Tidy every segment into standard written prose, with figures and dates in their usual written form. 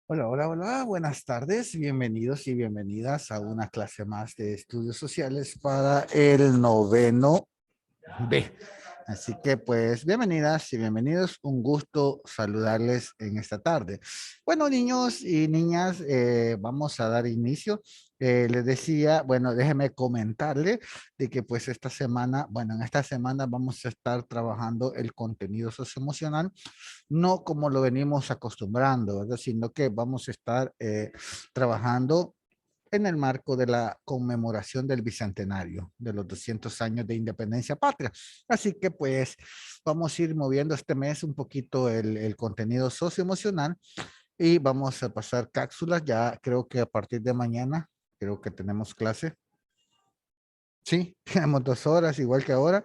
Hola, hola, hola, buenas tardes, bienvenidos y bienvenidas a una clase más de estudios sociales para el noveno B. Así que pues bienvenidas y bienvenidos, un gusto saludarles en esta tarde. Bueno, niños y niñas, vamos a dar inicio. Les decía, bueno, déjeme comentarle de que pues esta semana, bueno, en esta semana vamos a estar trabajando el contenido socioemocional, no como lo venimos acostumbrando, ¿verdad? Sino que vamos a estar trabajando en el marco de la conmemoración del bicentenario de los 200 años de independencia patria. Así que pues vamos a ir moviendo este mes un poquito el contenido socioemocional y vamos a pasar cápsulas. Ya creo que a partir de mañana, creo que tenemos clase. Sí, tenemos 2 horas, igual que ahora.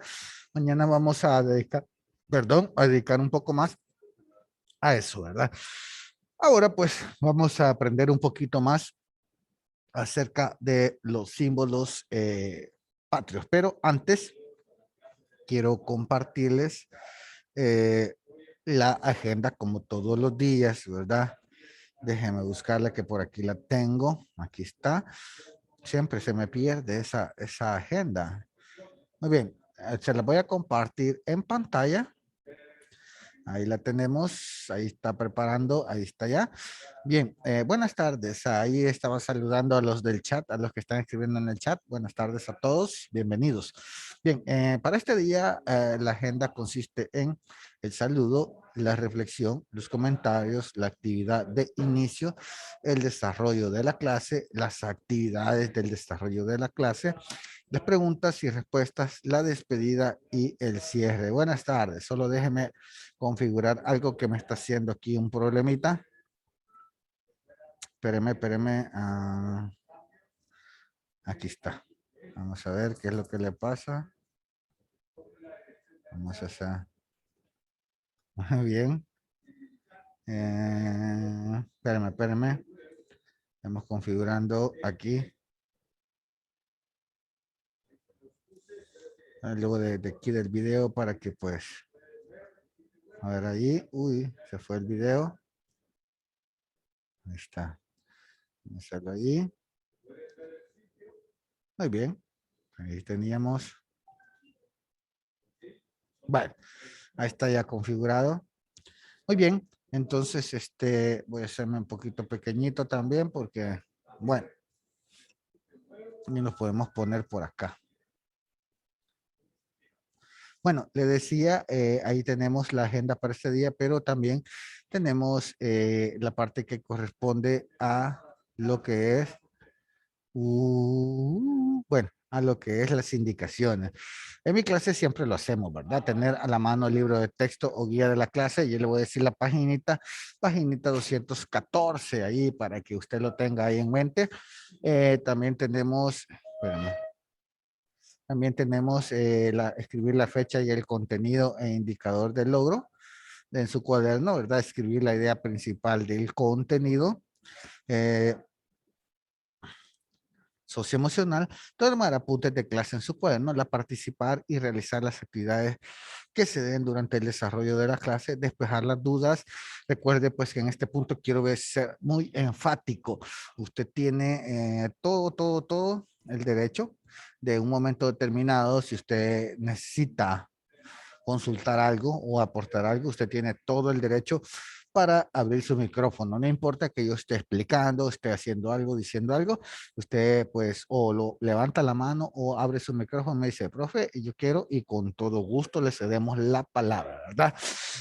Mañana vamos a dedicar, perdón, a dedicar un poco más a eso, ¿verdad? Ahora pues vamos a aprender un poquito más acerca de los símbolos patrios, pero antes quiero compartirles eh, la agenda como todos los días, ¿verdad? Déjenme buscarla que por aquí la tengo, aquí está. Siempre se me pierde esa agenda. Muy bien, se la voy a compartir en pantalla. Ahí la tenemos, ahí está preparando, ahí está ya. Bien, buenas tardes. Ahí estaba saludando a los del chat, a los que están escribiendo en el chat. Buenas tardes a todos, bienvenidos. Bien, para este día la agenda consiste en el saludo, la reflexión, los comentarios, la actividad de inicio, el desarrollo de la clase, las actividades del desarrollo de la clase, las preguntas y respuestas, la despedida y el cierre. Buenas tardes. Solo déjeme configurar algo que me está haciendo aquí un problemita. Espéreme, espéreme. Aquí está. Vamos a ver qué es lo que le pasa. Vamos a hacer. Muy bien. Espérame, espérame. Estamos configurando aquí. Luego de aquí del video para que pues. A ver ahí. Uy, se fue el video. Ahí está. Vamos a hacerlo ahí. Muy bien. Ahí teníamos. Bueno, ahí está ya configurado. Muy bien. Entonces, voy a hacerme un poquito pequeñito también porque, bueno, ni nos podemos poner por acá. Bueno, le decía, ahí tenemos la agenda para este día, pero también tenemos la parte que corresponde a lo que es, bueno, a lo que es las indicaciones. En mi clase siempre lo hacemos, ¿verdad? Tener a la mano el libro de texto o guía de la clase. Yo le voy a decir la paginita 214 ahí para que usted lo tenga ahí en mente. También tenemos, espérame, también tenemos escribir la fecha y el contenido e indicador del logro en su cuaderno, ¿verdad? Escribir la idea principal del contenido. Eh, Socioemocional, tomar apuntes de clase en su cuaderno, la participar y realizar las actividades que se den durante el desarrollo de la clase, despejar las dudas. Recuerde pues que en este punto quiero ver ser muy enfático. Usted tiene todo el derecho de un momento determinado, si usted necesita consultar algo o aportar algo, usted tiene todo el derecho para abrir su micrófono. No importa que yo esté explicando, esté haciendo algo, diciendo algo, usted pues o lo levanta la mano o abre su micrófono y me dice, profe, yo quiero y con todo gusto le cedemos la palabra, ¿verdad?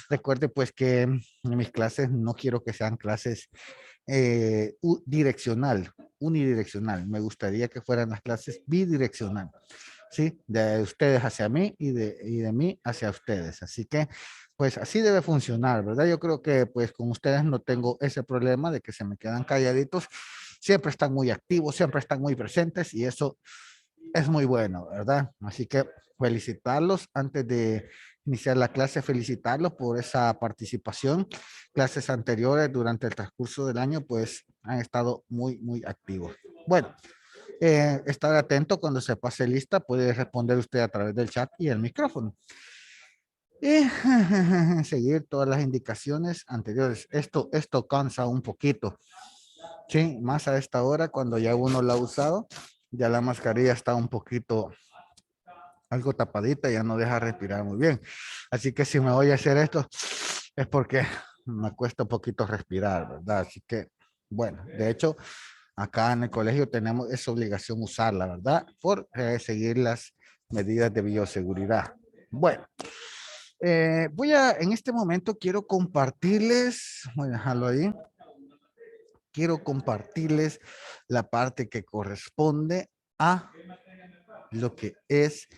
Recuerde pues que en mis clases no quiero que sean clases direccional, unidireccional. Me gustaría que fueran las clases bidireccional. ¿Sí? De ustedes hacia mí y de mí hacia ustedes. Así que, pues así debe funcionar, ¿verdad? Yo creo que pues con ustedes no tengo ese problema de que se me quedan calladitos. Siempre están muy activos, siempre están muy presentes y eso es muy bueno, ¿verdad? Así que felicitarlos antes de iniciar la clase, felicitarlos por esa participación. Clases anteriores durante el transcurso del año, pues han estado muy activos. Bueno, estar atento cuando se pase lista, puede responder usted a través del chat y el micrófono. y seguir todas las indicaciones anteriores. Esto cansa un poquito. Sí, más a esta hora cuando ya uno la ha usado, ya la mascarilla está un poquito algo tapadita, ya no deja respirar muy bien. Así que si me voy a hacer esto es porque me cuesta un poquito respirar, ¿verdad? Así que, bueno, de hecho, acá en el colegio tenemos esa obligación usarla, ¿verdad? Por seguir las medidas de bioseguridad. Bueno, en este momento quiero compartirles, voy a dejarlo ahí, quiero compartirles la parte que corresponde a lo que es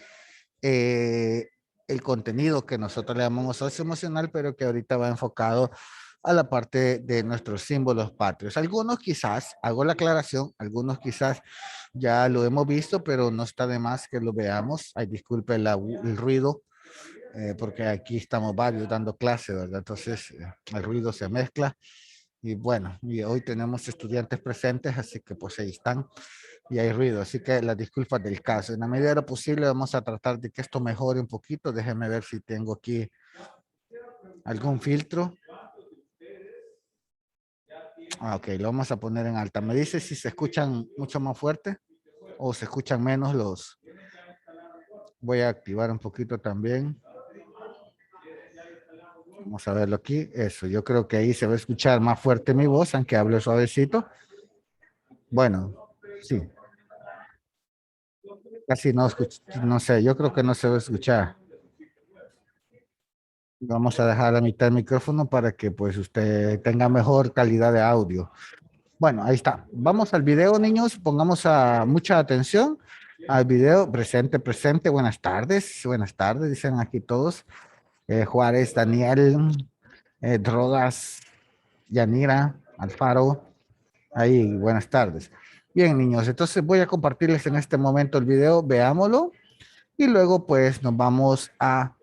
eh, el contenido que nosotros le llamamos socioemocional, pero que ahorita va enfocado a la parte de nuestros símbolos patrios. Algunos quizás, hago la aclaración, algunos quizás ya lo hemos visto, pero no está de más que lo veamos. Ay, disculpe el ruido, porque aquí estamos varios dando clase, ¿verdad? Entonces, el ruido se mezcla. Y bueno, y hoy tenemos estudiantes presentes, así que pues ahí están y hay ruido, así que las disculpas del caso. En la medida de lo posible vamos a tratar de que esto mejore un poquito. Déjenme ver si tengo aquí algún filtro. Ah, ok, lo vamos a poner en alta. Me dice si se escuchan mucho más fuerte o se escuchan menos los. Voy a activar un poquito también. Vamos a verlo aquí. Eso, yo creo que ahí se va a escuchar más fuerte mi voz, aunque hable suavecito. Bueno, sí, casi no escucho, no sé, yo creo que no se va a escuchar. Vamos a dejar a mitad el micrófono para que pues usted tenga mejor calidad de audio. Bueno, ahí está. Vamos al video, niños. Pongamos mucha atención al video. Presente, presente. Buenas tardes, dicen aquí todos. Juárez, Daniel, Drogas, Yanira, Alfaro. Ahí, buenas tardes. Bien, niños, entonces voy a compartirles en este momento el video. Veámoslo y luego pues nos vamos a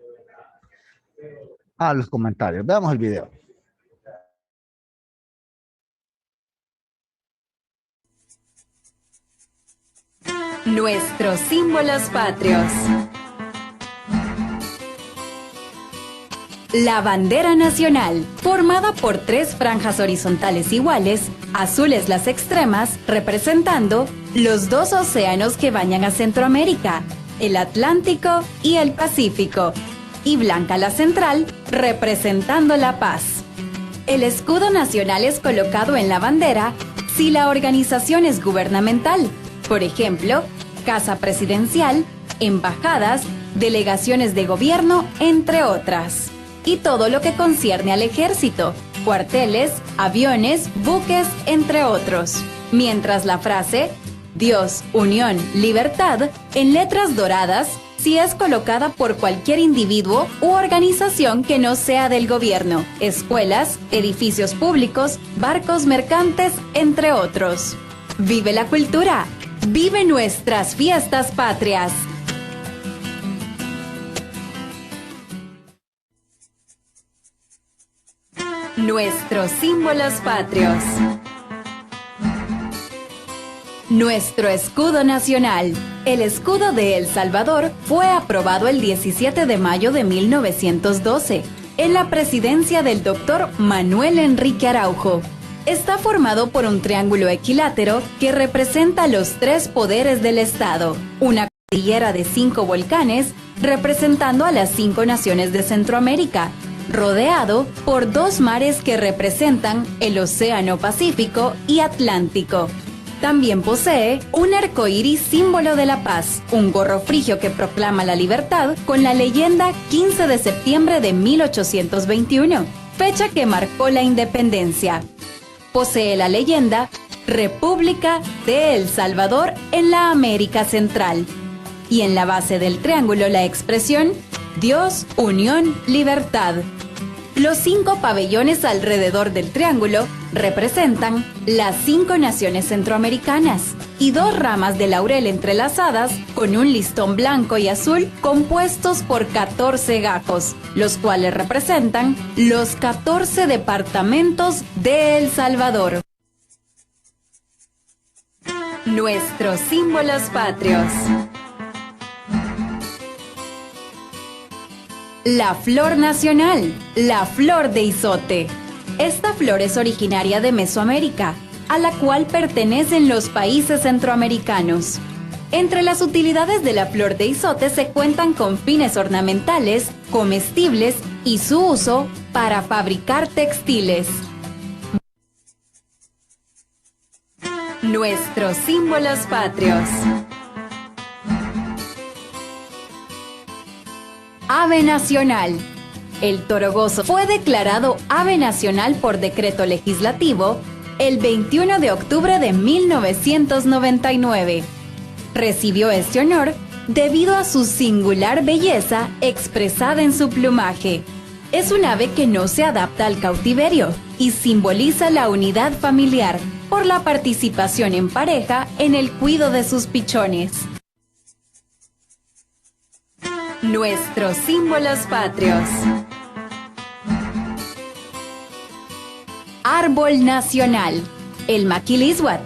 los comentarios. Veamos el video. Nuestros símbolos patrios. La bandera nacional, formada por 3 franjas horizontales iguales, azules las extremas, representando los 2 océanos que bañan a Centroamérica, el Atlántico y el Pacífico, y blanca la central, representando la paz. El escudo nacional es colocado en la bandera si la organización es gubernamental, por ejemplo, Casa Presidencial, embajadas, delegaciones de gobierno, entre otras. Y todo lo que concierne al ejército, cuarteles, aviones, buques, entre otros. Mientras la frase Dios, unión, libertad, en letras doradas, si es colocada por cualquier individuo u organización que no sea del gobierno, escuelas, edificios públicos, barcos mercantes, entre otros. ¡Vive la cultura! ¡Vive nuestras fiestas patrias! Nuestros símbolos patrios. Nuestro escudo nacional. El escudo de El Salvador fue aprobado el 17 de mayo de 1912 en la presidencia del doctor Manuel Enrique Araujo. Está formado por un triángulo equilátero que representa los 3 poderes del Estado, una cordillera de 5 volcanes representando a las 5 naciones de Centroamérica, rodeado por 2 mares que representan el Océano Pacífico y Atlántico. También posee un arco iris símbolo de la paz, un gorro frigio que proclama la libertad con la leyenda 15 de septiembre de 1821, fecha que marcó la independencia. Posee la leyenda República de El Salvador en la América Central. Y en la base del triángulo la expresión Dios, unión, libertad. Los 5 pabellones alrededor del triángulo representan las 5 naciones centroamericanas y 2 ramas de laurel entrelazadas con un listón blanco y azul compuestos por 14 gajos, los cuales representan los 14 departamentos de El Salvador. Nuestros símbolos patrios. La flor nacional, la flor de izote. Esta flor es originaria de Mesoamérica, a la cual pertenecen los países centroamericanos. Entre las utilidades de la flor de izote se cuentan con fines ornamentales, comestibles y su uso para fabricar textiles. Nuestros símbolos patrios. Ave nacional. El torogoso fue declarado ave nacional por decreto legislativo el 21 de octubre de 1999. Recibió este honor debido a su singular belleza expresada en su plumaje. Es un ave que no se adapta al cautiverio y simboliza la unidad familiar por la participación en pareja en el cuidado de sus pichones. Nuestros símbolos patrios. Árbol nacional. El maquilisguat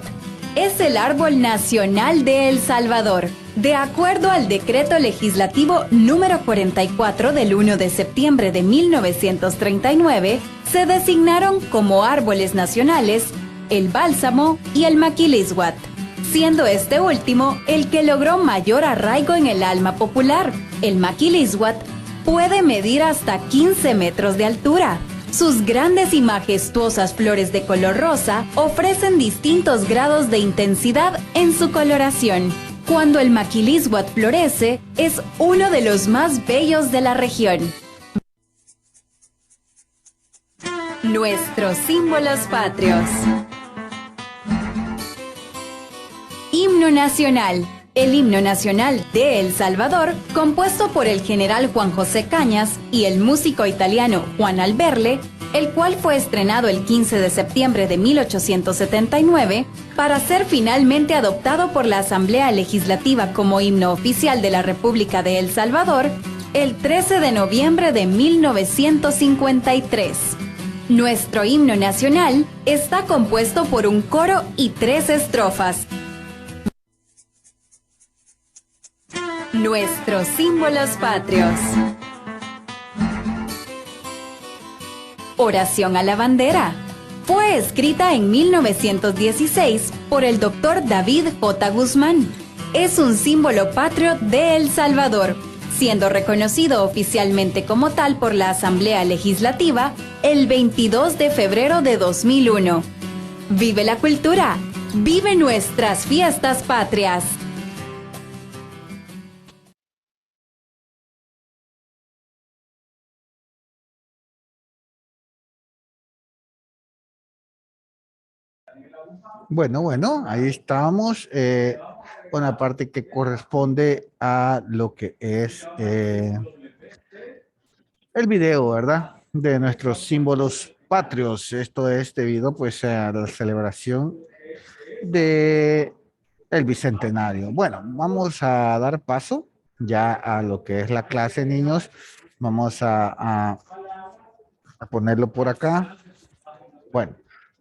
es el árbol nacional de El Salvador. De acuerdo al decreto legislativo número 44 del 1 de septiembre de 1939, se designaron como árboles nacionales el bálsamo y el maquilisguat, siendo este último el que logró mayor arraigo en el alma popular. El maquilisguat puede medir hasta 15 metros de altura. Sus grandes y majestuosas flores de color rosa ofrecen distintos grados de intensidad en su coloración. Cuando el maquilisguat florece, es uno de los más bellos de la región. Nuestros símbolos patrios. Himno nacional. El himno nacional de El Salvador, compuesto por el general Juan José Cañas y el músico italiano Juan Alberle, el cual fue estrenado el 15 de septiembre de 1879, para ser finalmente adoptado por la Asamblea Legislativa como himno oficial de la República de El Salvador, el 13 de noviembre de 1953. Nuestro himno nacional está compuesto por un coro y 3 estrofas. Nuestros símbolos patrios. Oración a la bandera. Fue escrita en 1916 por el Dr. David J. Guzmán. Es un símbolo patrio de El Salvador, siendo reconocido oficialmente como tal por la Asamblea Legislativa el 22 de febrero de 2001. ¡Vive la cultura! ¡Vive nuestras fiestas patrias! Bueno, ahí estamos con la parte que corresponde a lo que es el video, ¿verdad? De nuestros símbolos patrios. Esto es debido pues a la celebración de el bicentenario. Bueno, vamos a dar paso ya a lo que es la clase, niños. Vamos a ponerlo por acá. Bueno,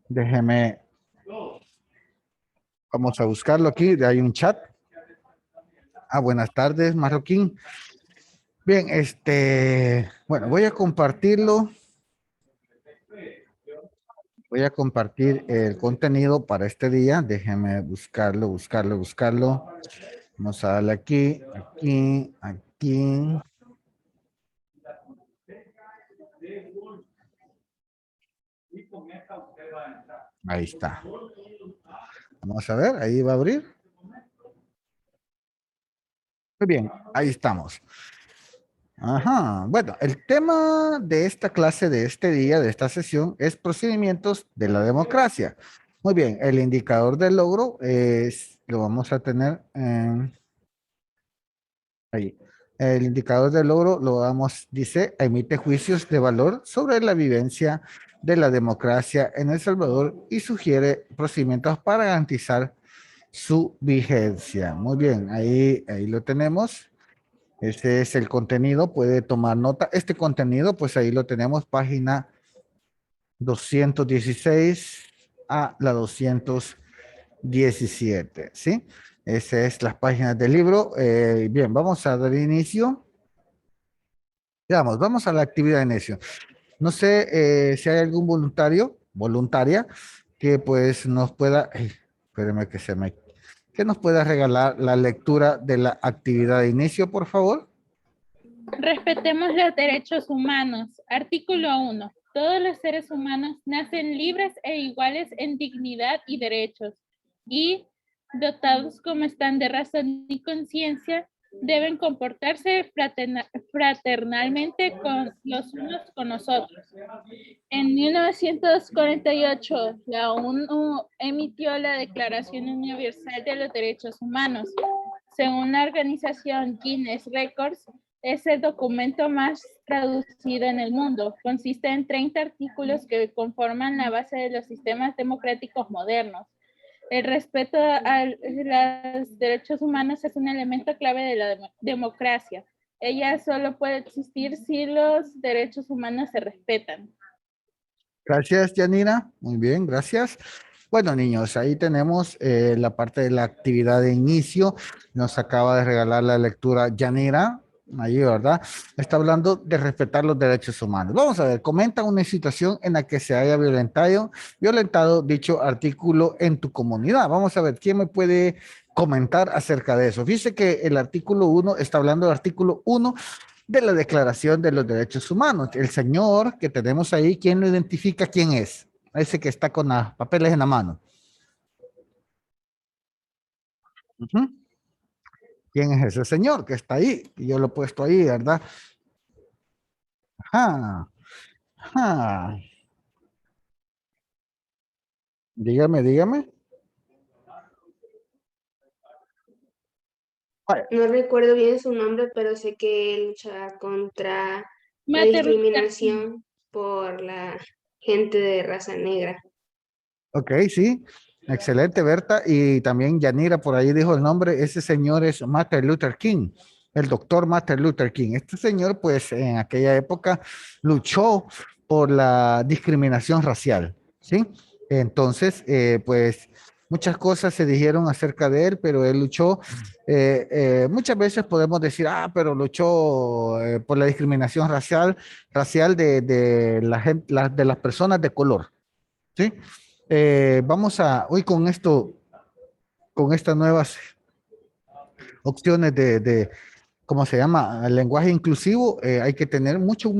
déjeme, vamos a buscarlo aquí. Hay un chat. Buenas tardes, Marroquín. Bien, bueno, voy a compartirlo. Voy a compartir el contenido para este día. Déjeme buscarlo. Vamos a darle aquí. Ahí está. Vamos a ver, ahí va a abrir. Muy bien, ahí estamos. Ajá, bueno, el tema de esta clase, de este día, de esta sesión, es procedimientos de la democracia. Muy bien, el indicador del logro lo vamos a tener ahí. El indicador del logro dice, emite juicios de valor sobre la vivencia de la democracia en El Salvador y sugiere procedimientos para garantizar su vigencia. Muy bien, ahí lo tenemos. Este es el contenido, puede tomar nota. Este contenido, pues ahí lo tenemos, página 216 a la 217, ¿sí? Esas es las páginas del libro. Bien, vamos a dar inicio. Veamos, vamos a la actividad de inicio. No sé si hay algún voluntaria, que pues nos pueda, ay, espéreme que nos pueda regalar la lectura de la actividad de inicio, por favor. Respetemos los derechos humanos. Artículo 1. Todos los seres humanos nacen libres e iguales en dignidad y derechos y, dotados como están de razón y conciencia, deben comportarse fraternalmente con los unos con los otros. En 1948, la ONU emitió la Declaración Universal de los Derechos Humanos. Según la organización Guinness Records, es el documento más traducido en el mundo. Consiste en 30 artículos que conforman la base de los sistemas democráticos modernos. El respeto a los derechos humanos es un elemento clave de la democracia. Ella solo puede existir si los derechos humanos se respetan. Gracias, Janina. Muy bien, gracias. Bueno, niños, ahí tenemos la parte de la actividad de inicio. Nos acaba de regalar la lectura Janira, ahí, ¿verdad? Está hablando de respetar los derechos humanos. Vamos a ver, comenta una situación en la que se haya violentado dicho artículo en tu comunidad. Vamos a ver, ¿quién me puede comentar acerca de eso? Fíjese que el artículo 1 está hablando del artículo 1 de la Declaración de los Derechos Humanos. El señor que tenemos ahí, ¿quién lo identifica? ¿Quién es? Ese que está con los papeles en la mano. Ujú. ¿Quién es ese señor que está ahí? Y yo lo he puesto ahí, ¿verdad? Ajá, ajá. Dígame, dígame. Vaya. No recuerdo bien su nombre, pero sé que lucha contra la Martin Luther King. discriminación por la gente de raza negra. Ok, sí. Excelente, Berta. Y también Yanira por ahí dijo el nombre. Ese señor es Martin Luther King, el doctor Martin Luther King. Este señor, pues, en aquella época luchó por la discriminación racial, ¿sí? Entonces, pues, muchas cosas se dijeron acerca de él, pero él luchó. Muchas veces podemos decir, ah, pero luchó por la discriminación racial de la gente, de las personas de color, ¿sí? Vamos a, hoy con esto, con estas nuevas opciones ¿cómo se llama? El lenguaje inclusivo, hay que tener mucho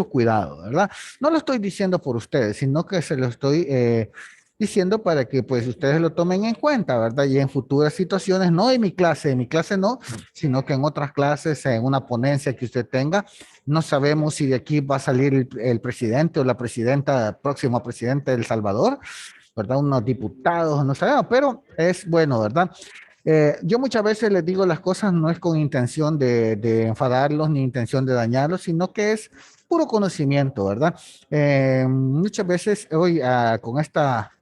cuidado, ¿verdad? No lo estoy diciendo por ustedes, sino que se lo estoy diciendo para que pues ustedes lo tomen en cuenta, ¿verdad? Y en futuras situaciones, no en mi clase no, sino que en otras clases, en una ponencia que usted tenga, no sabemos si de aquí va a salir el presidente o la presidenta, próximo presidente de El Salvador, ¿verdad? Unos diputados, no sabemos, pero es bueno, ¿verdad? Yo muchas veces les digo las cosas no es con intención de enfadarlos ni intención de dañarlos, sino que es puro conocimiento, ¿verdad? Muchas veces hoy con esta,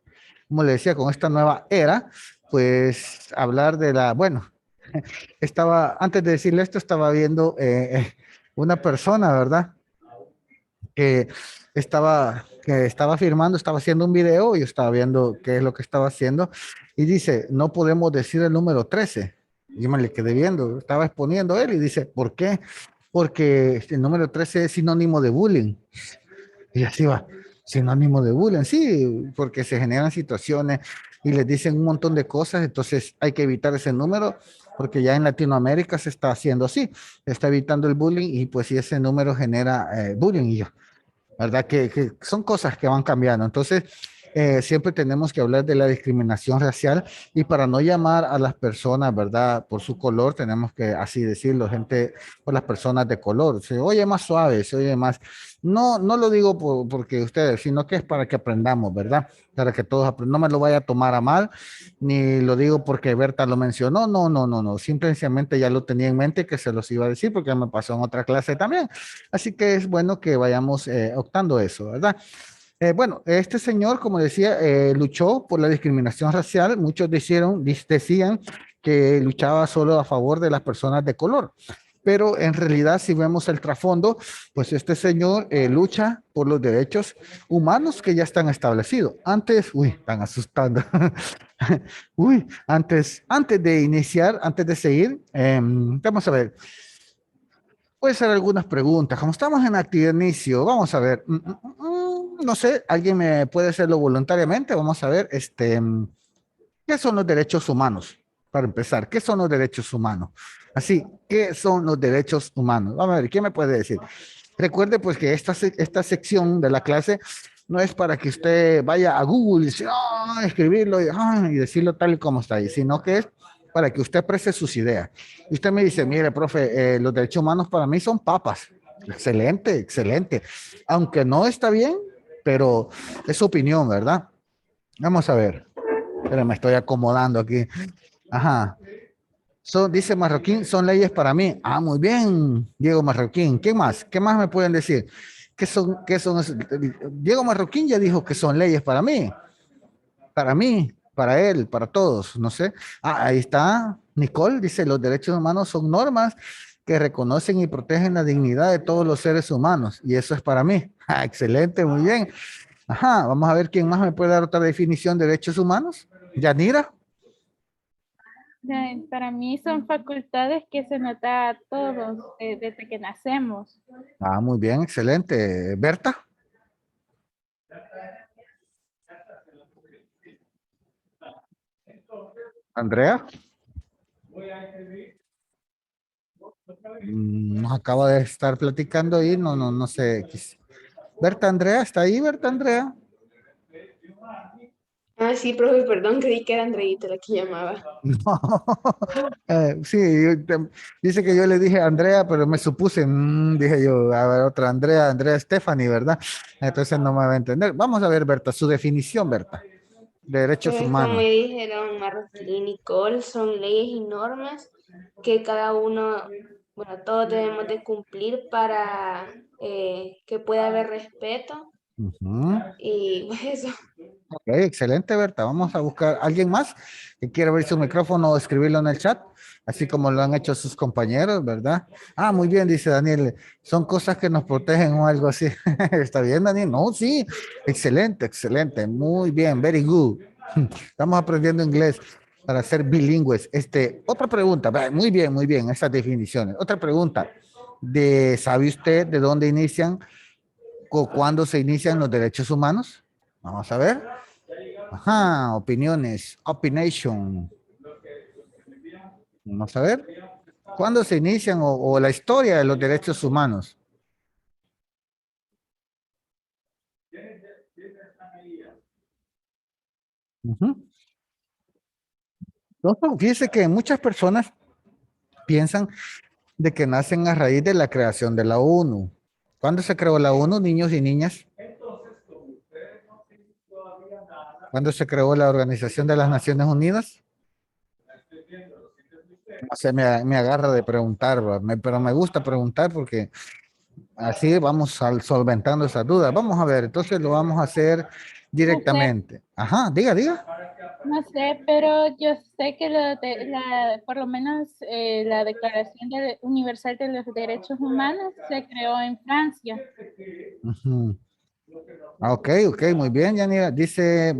como le decía, con esta nueva era, pues hablar de la, bueno, antes de decirle esto, estaba viendo una persona, ¿verdad? Que que estaba firmando, estaba haciendo un video, y yo estaba viendo qué es lo que estaba haciendo, y dice, no podemos decir el número 13. Yo me le quedé viendo, estaba exponiendo él, y dice, ¿por qué? Porque el número 13 es sinónimo de bullying. Y así va, sinónimo de bullying, sí, porque se generan situaciones y les dicen un montón de cosas, entonces hay que evitar ese número, porque ya en Latinoamérica se está haciendo así, se está evitando el bullying, y pues si ese número genera bullying, y yo, ¿verdad? Que son cosas que van cambiando. Entonces, siempre tenemos que hablar de la discriminación racial, y para no llamar a las personas, ¿verdad? Por su color, tenemos que así decirlo, gente, por las personas de color. Se oye más suave, se oye más. No, no lo digo porque ustedes, sino que es para que aprendamos, ¿verdad? Para que todos no me lo vaya a tomar a mal, ni lo digo porque Berta lo mencionó. No, no, no, no. Simplemente ya lo tenía en mente que se los iba a decir porque me pasó en otra clase también. Así que es bueno que vayamos optando eso, ¿verdad? Bueno, este señor, como decía, luchó por la discriminación racial. Muchos decían que luchaba solo a favor de las personas de color, pero en realidad, si vemos el trasfondo, pues este señor lucha por los derechos humanos que ya están establecidos. Antes, uy, están asustando. Uy, antes de iniciar, antes de seguir, vamos a ver. Puede ser algunas preguntas. Como estamos en actividad de inicio, vamos a ver. No sé, ¿alguien me puede hacerlo voluntariamente? Vamos a ver, ¿qué son los derechos humanos? Para empezar, ¿qué son los derechos humanos? Así, ¿qué son los derechos humanos? Vamos a ver, ¿quién me puede decir? Recuerde pues que esta sección de la clase no es para que usted vaya a Google y dice, "Ah", escribirlo y decirlo tal y como está ahí, sino que es para que usted exprese sus ideas. Y usted me dice, mire, profe, los derechos humanos para mí son papas. Excelente, excelente. Aunque no está bien, pero es su opinión, ¿verdad? Vamos a ver. Pero me estoy acomodando aquí. Ajá. Dice Marroquín, son leyes para mí. Ah, muy bien, Diego Marroquín. ¿Qué más? ¿Qué más me pueden decir? Diego Marroquín ya dijo que son leyes para mí, para él, para todos, no sé. Ah, ahí está. Nicole dice, los derechos humanos son normas que reconocen y protegen la dignidad de todos los seres humanos. Y eso es para mí. Ah, excelente, muy bien. Ajá, vamos a ver quién más me puede dar otra definición de derechos humanos. Yanira. Para mí son facultades que se nos da a todos desde que nacemos. Ah, muy bien, excelente. Berta. Andrea. Nos acaba de estar platicando ahí, no sé. Berta Andrea, ¿está ahí, Berta Andrea? Ah, sí, profe, perdón, creí que era Andreita la que llamaba. No. Sí, dice que yo le dije Andrea, pero me supuse, dije yo, a ver, otra Andrea, Andrea Stephanie, ¿verdad? Entonces no me va a entender. Vamos a ver, Berta, su definición, Berta, de derechos Pues como humanos. me dijeron Marroquín y Nicole, son leyes y normas que cada uno, bueno, todos debemos de cumplir para que pueda haber respeto Ujú. y pues eso. Ok, excelente, Berta. Vamos a buscar a alguien más que quiera abrir su micrófono o escribirlo en el chat, así como lo han hecho sus compañeros, ¿verdad? Ah, muy bien, dice Daniel. Son cosas que nos protegen o algo así. ¿Está bien, Daniel? No, sí. Excelente, excelente. Muy bien, very good. Estamos aprendiendo inglés para ser bilingües. Otra pregunta. Muy bien, esas definiciones. Otra pregunta. ¿Sabe usted de dónde inician o cuándo se inician los derechos humanos? Vamos a ver. Ajá, opiniones, opination. Vamos a ver. ¿Cuándo se inician o la historia de los derechos humanos? Ujú. No, fíjese que muchas personas piensan de que nacen a raíz de la creación de la ONU. ¿Cuándo se creó la ONU, niños y niñas? ¿Cuándo se creó la Organización de las Naciones Unidas? No sé, me agarra de preguntar, ¿verdad? Pero me gusta preguntar porque así vamos solventando esas dudas. Vamos a ver, entonces lo vamos a hacer No sé, directamente. Ajá, diga, diga. no sé, pero yo sé que por lo menos la Declaración Universal de los Derechos Humanos se creó en Francia. Ujú. Ah, ok, ok, muy bien, Yanira. Dice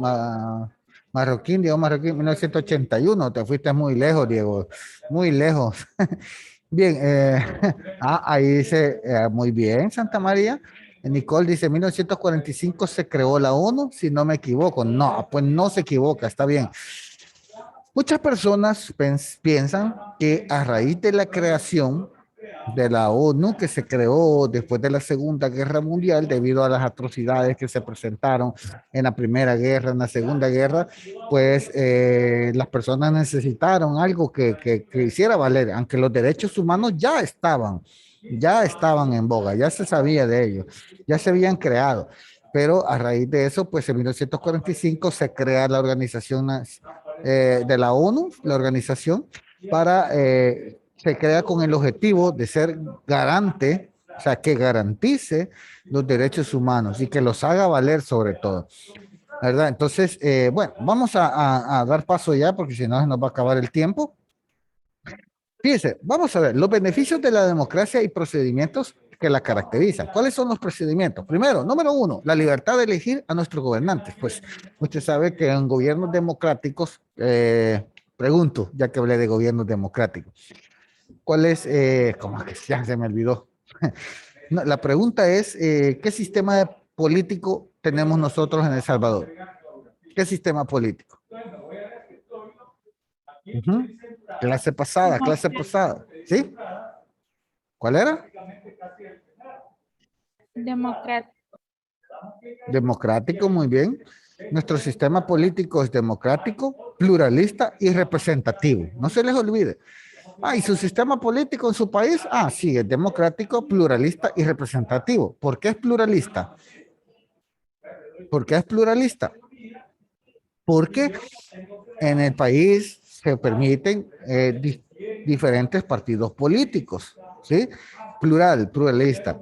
Marroquín, Diego Marroquín, 1981. Te fuiste muy lejos, Diego, muy lejos. Bien, ahí dice, muy bien, Santa María. Nicole dice, 1945 se creó la ONU, si no me equivoco. No, pues no se equivoca, está bien. Muchas personas piensan que a raíz de la creación de la ONU, que se creó después de la Segunda Guerra Mundial, debido a las atrocidades que se presentaron en la Primera Guerra, en la Segunda Guerra, pues las personas necesitaron algo que hiciera valer, aunque los derechos humanos ya estaban en boga, ya se sabía de ellos, ya se habían creado. Pero a raíz de eso, pues en 1945 se crea la organización de la ONU, la organización, se crea con el objetivo de ser garante, o sea, que garantice los derechos humanos y que los haga valer sobre todo, ¿verdad? Entonces, bueno, vamos a dar paso ya porque si no se nos va a acabar el tiempo. Fíjense, vamos a ver los beneficios de la democracia y procedimientos que la caracterizan. ¿Cuáles son los procedimientos? Primero, número uno, la libertad de elegir a nuestros gobernantes. Pues usted sabe que en gobiernos democráticos, pregunto, ya que hablé de gobiernos democráticos, ¿Cuál es? ¿Cómo es que ya se me olvidó? No, la pregunta es, ¿qué sistema político tenemos nosotros en El Salvador? ¿Qué sistema político? Ujú. Clase pasada, ¿sí? ¿Cuál era? Democrático. Democrático, muy bien. Nuestro sistema político es democrático, pluralista y representativo. No se les olvide. Ah, ¿y su sistema político en su país? Ah, sí, es democrático, pluralista y representativo. ¿Por qué es pluralista? ¿Por qué es pluralista? Porque en el país se permiten diferentes partidos políticos, ¿sí? Plural, pluralista.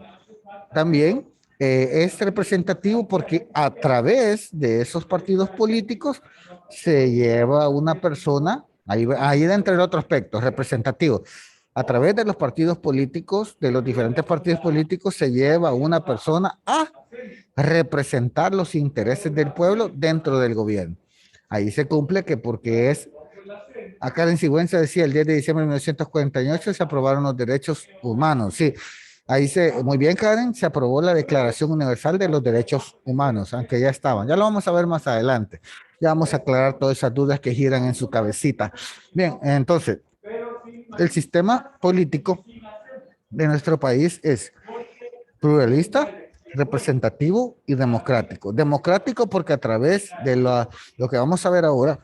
También es representativo porque a través de esos partidos políticos se lleva una persona, ahí entra el otro aspecto, representativo. A través de los partidos políticos, de los diferentes partidos políticos, se lleva una persona a representar los intereses del pueblo dentro del gobierno. Ahí se cumple que porque es, acá en Sigüenza decía, el 10 de diciembre de 1948 se aprobaron los derechos humanos, sí. Ahí muy bien, Karen, se aprobó la Declaración Universal de los Derechos Humanos, aunque ya estaban. Ya lo vamos a ver más adelante. Ya vamos a aclarar todas esas dudas que giran en su cabecita. Bien, entonces, el sistema político de nuestro país es pluralista, representativo y democrático. Democrático porque a través de lo que vamos a ver ahora,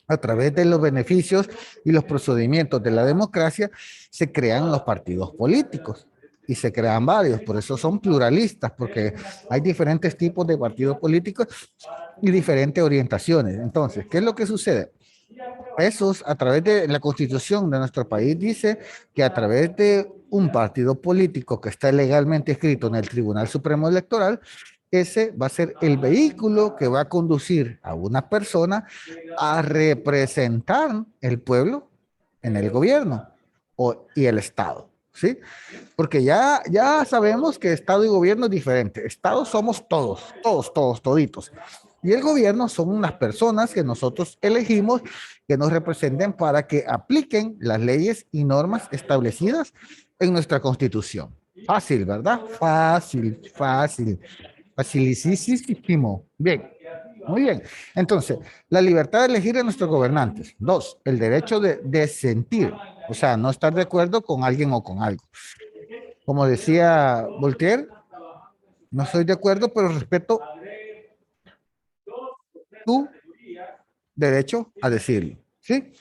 a través de los beneficios y los procedimientos de la democracia, se crean los partidos políticos y se crean varios, por eso son pluralistas, porque hay diferentes tipos de partidos políticos y diferentes orientaciones. Entonces, ¿qué es lo que sucede? Esos, a través de la constitución de nuestro país, dice que a través de un partido político que está legalmente escrito en el Tribunal Supremo Electoral, ese va a ser el vehículo que va a conducir a una persona a representar el pueblo en el gobierno y el Estado, ¿sí? Porque ya sabemos que Estado y gobierno es diferente. Estado somos todos, toditos. Y el gobierno son las personas que nosotros elegimos que nos representen para que apliquen las leyes y normas establecidas en nuestra Constitución. Fácil, ¿verdad? Facilísimo. Bien, muy bien. Entonces, la libertad de elegir a nuestros gobernantes. Dos, el derecho de disentir, o sea, no estar de acuerdo con alguien o con algo. Como decía Voltaire, no estoy de acuerdo, pero respeto tu derecho a decirlo, ¿sí?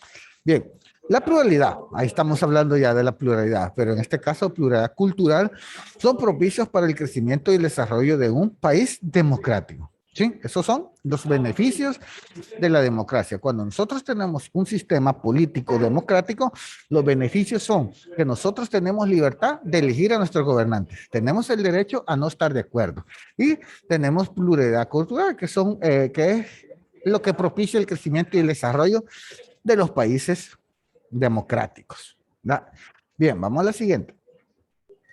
Bien, la pluralidad, ahí estamos hablando ya de la pluralidad, pero en este caso pluralidad cultural, son propicios para el crecimiento y el desarrollo de un país democrático. ¿Sí? Esos son los beneficios de la democracia. Cuando nosotros tenemos un sistema político democrático, los beneficios son que nosotros tenemos libertad de elegir a nuestros gobernantes, tenemos el derecho a no estar de acuerdo y tenemos pluralidad cultural, que es lo que propicia el crecimiento y el desarrollo de los países democráticos. ¿Da? Bien, vamos a la siguiente.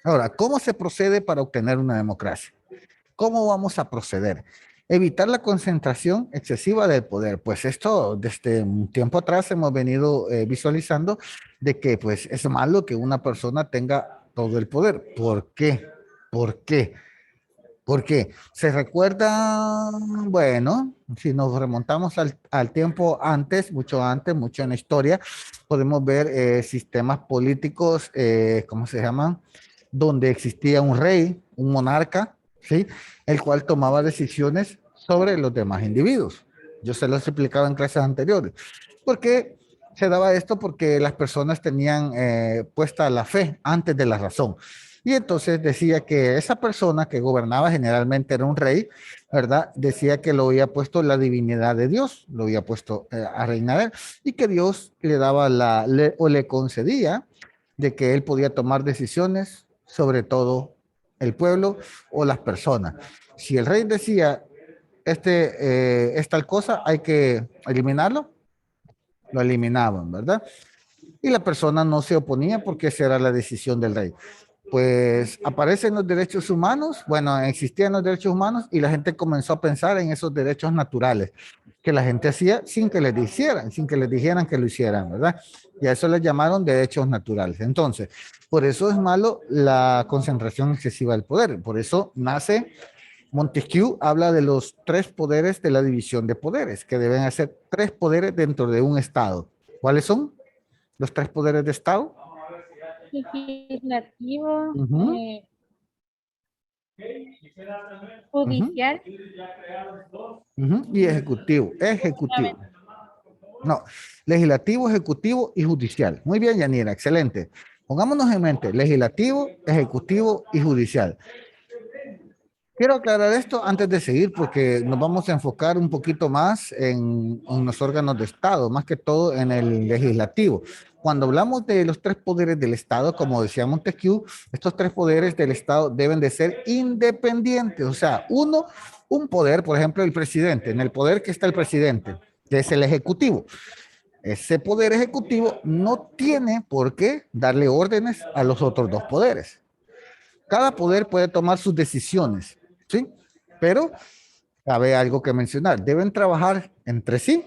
Ahora, ¿cómo se procede para obtener una democracia? ¿Cómo vamos a proceder? Evitar la concentración excesiva del poder. Pues esto desde un tiempo atrás hemos venido visualizando de que pues es malo que una persona tenga todo el poder. ¿Por qué? ¿Por qué? Porque se recuerda, bueno, si nos remontamos al tiempo antes, mucho en la historia, podemos ver sistemas políticos, ¿cómo se llaman? Donde existía un rey, un monarca, ¿sí? El cual tomaba decisiones sobre los demás individuos. Yo se los explicaba en clases anteriores. ¿Por qué se daba esto? Porque las personas tenían puesta la fe antes de la razón. Y entonces decía que esa persona que gobernaba generalmente era un rey, ¿verdad? Decía que lo había puesto la divinidad de Dios, lo había puesto a reinar y que Dios le daba o le concedía de que él podía tomar decisiones sobre todo el pueblo o las personas. Si el rey decía, es tal cosa, hay que eliminarlo, lo eliminaban, ¿verdad? Y la persona no se oponía porque esa era la decisión del rey. Pues aparecen los derechos humanos, bueno, existían los derechos humanos y la gente comenzó a pensar en esos derechos naturales. que la gente hacía sin que les dijeran que lo hicieran, ¿verdad? Y a eso les llamaron derechos naturales. Entonces, por eso es malo la concentración excesiva del poder. Por eso nace Montesquieu, habla de los tres poderes de la división de poderes, que deben ser tres poderes dentro de un Estado. ¿Cuáles son los tres poderes de Estado? Legislativo, Ujú, judicial, ujú, y ejecutivo. Ejecutivo. No, legislativo, ejecutivo y judicial. Muy bien, Yanira, excelente. Pongámonos en mente, legislativo, ejecutivo y judicial. Quiero aclarar esto antes de seguir porque nos vamos a enfocar un poquito más en los órganos de Estado, más que todo en el legislativo. Cuando hablamos de los tres poderes del Estado, como decía Montesquieu, estos tres poderes del Estado deben de ser independientes. O sea, uno, un poder, por ejemplo, el presidente, en el poder que está el presidente, que es el ejecutivo. Ese poder ejecutivo no tiene por qué darle órdenes a los otros dos poderes. Cada poder puede tomar sus decisiones, ¿sí? Pero cabe algo que mencionar. Deben trabajar entre sí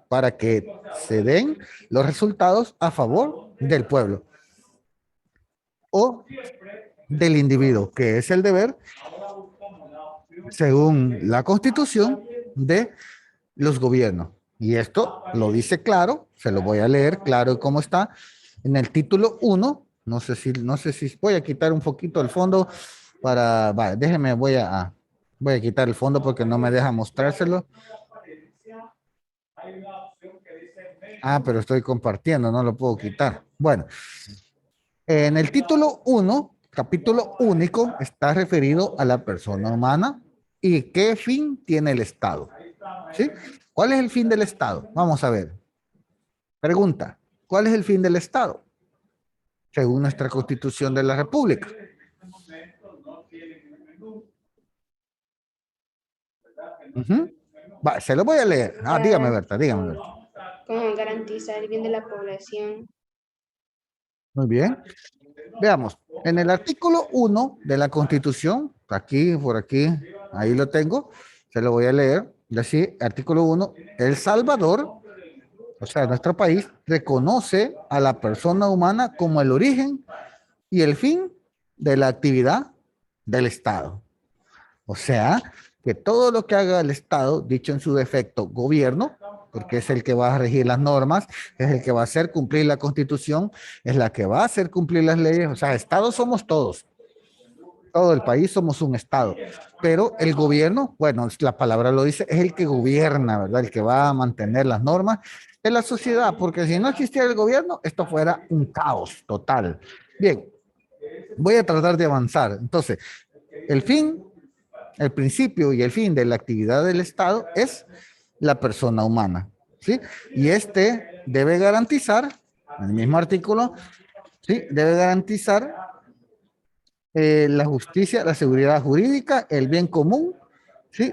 para que se den los resultados a favor del pueblo o del individuo, que es el deber, según la Constitución, de los gobiernos. Y esto lo dice claro, se lo voy a leer claro cómo está en el título 1. No sé si voy a quitar un poquito el fondo para, vale, déjeme, voy a quitar el fondo porque no me deja mostrárselo. Ah, pero estoy compartiendo, no lo puedo quitar. Bueno, en el título 1, capítulo único, está referido a la persona humana y qué fin tiene el Estado. ¿Sí? ¿Cuál es el fin del Estado? Vamos a ver. Pregunta, ¿cuál es el fin del Estado? Según nuestra Constitución de la República. Ujú. Va, se lo voy a leer. Ah, dígame, Berta, dígame, Berta. Como garantizar el bien de la población. Muy bien. Veamos, en el artículo 1 de la Constitución, aquí, por aquí, ahí lo tengo, se lo voy a leer. Así, artículo 1, El Salvador, o sea, nuestro país, reconoce a la persona humana como el origen y el fin de la actividad del Estado. O sea, que todo lo que haga el Estado, dicho en su defecto, gobierno, porque es el que va a regir las normas, es el que va a hacer cumplir la Constitución, es la que va a hacer cumplir las leyes. O sea, Estado somos todos. Todo el país somos un Estado. Pero el gobierno, bueno, la palabra lo dice, es el que gobierna, ¿verdad? El que va a mantener las normas de la sociedad, porque si no existiera el gobierno, esto fuera un caos total. Bien, voy a tratar de avanzar. Entonces, el fin, el principio y el fin de la actividad del Estado es la persona humana, ¿sí? Y este debe garantizar, en el mismo artículo, ¿sí? Debe garantizar la justicia, la seguridad jurídica, el bien común, ¿sí?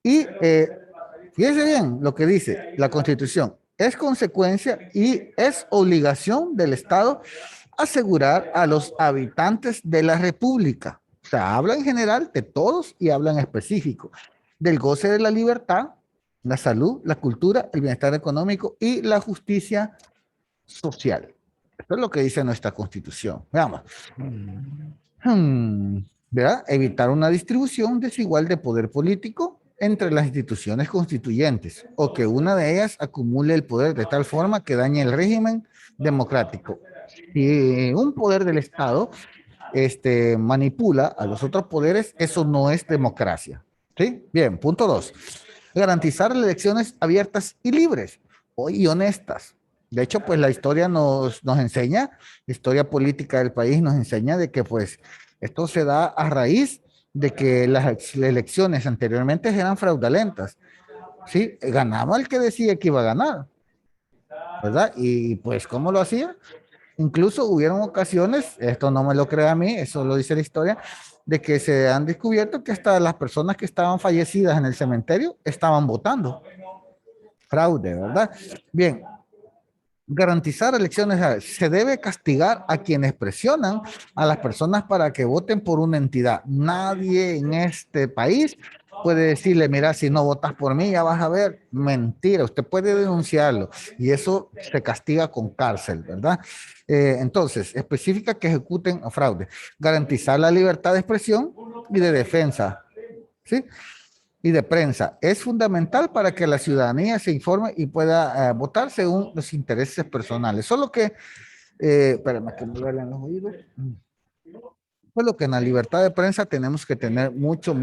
Y fíjese bien lo que dice la Constitución. Es consecuencia y es obligación del Estado asegurar a los habitantes de la República. O sea, habla en general de todos y habla en específico del goce de la libertad, la salud, la cultura, el bienestar económico y la justicia social. Esto es lo que dice nuestra Constitución. Veamos. ¿Verdad? Evitar una distribución desigual de poder político entre las instituciones constituyentes o que una de ellas acumule el poder de tal forma que dañe el régimen democrático. Si un poder del Estado manipula a los otros poderes, eso no es democracia. ¿Sí? Bien, punto 2. Garantizar elecciones abiertas y libres y honestas. De hecho, pues la historia nos enseña, la historia política del país nos enseña de que pues esto se da a raíz de que las elecciones anteriormente eran fraudulentas. ¿Sí? Ganaba el que decía que iba a ganar, ¿verdad? Y pues, ¿cómo lo hacía? Incluso hubieron ocasiones, esto no me lo cree a mí, eso lo dice la historia, de que se han descubierto que hasta las personas que estaban fallecidas en el cementerio estaban votando. Fraude, ¿verdad? Bien, garantizar elecciones, se debe castigar a quienes presionan a las personas para que voten por una entidad. Nadie en este país puede decirle, mira, si no votas por mí, ya vas a ver. Mentira, usted puede denunciarlo y eso se castiga con cárcel, ¿verdad? Entonces, especifica que ejecuten fraude, garantizar la libertad de expresión y de defensa, ¿sí? Y de prensa. Es fundamental para que la ciudadanía se informe y pueda votar según los intereses personales. Solo que, espérame que me duelen los oídos. Solo que en la libertad de prensa tenemos que tener mucho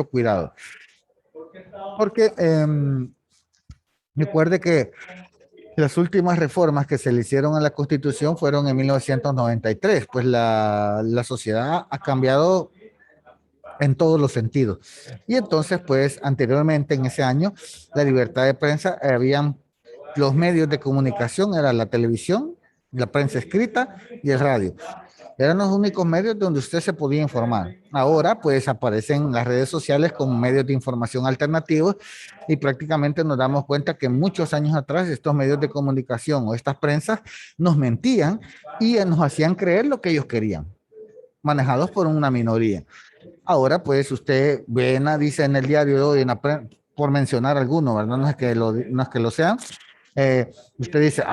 cuidado. Porque recuerde que las últimas reformas que se le hicieron a la Constitución fueron en 1993, pues la sociedad ha cambiado en todos los sentidos. Y entonces, pues anteriormente en ese año, la libertad de prensa, habían los medios de comunicación, era la televisión, la prensa escrita y el radio. Eran los únicos medios donde usted se podía informar. Ahora, pues, aparecen las redes sociales como medios de información alternativos y prácticamente nos damos cuenta que muchos años atrás estos medios de comunicación o estas prensas nos mentían y nos hacían creer lo que ellos querían, manejados por una minoría. Ahora, pues, usted dice en el diario de hoy, por mencionar alguno, ¿verdad? No es que lo sean, usted dice,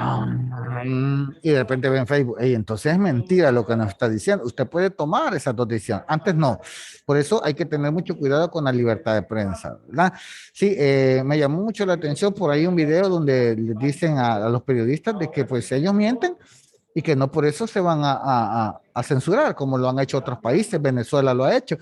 y de repente ve en Facebook, y entonces es mentira lo que nos está diciendo. Usted puede tomar esa decisión. Antes no. Por eso hay que tener mucho cuidado con la libertad de prensa, ¿verdad? Sí, me llamó mucho la atención por ahí un video donde le dicen a los periodistas de que pues ellos mienten y que no por eso se van a censurar, como lo han hecho otros países. Venezuela lo ha hecho.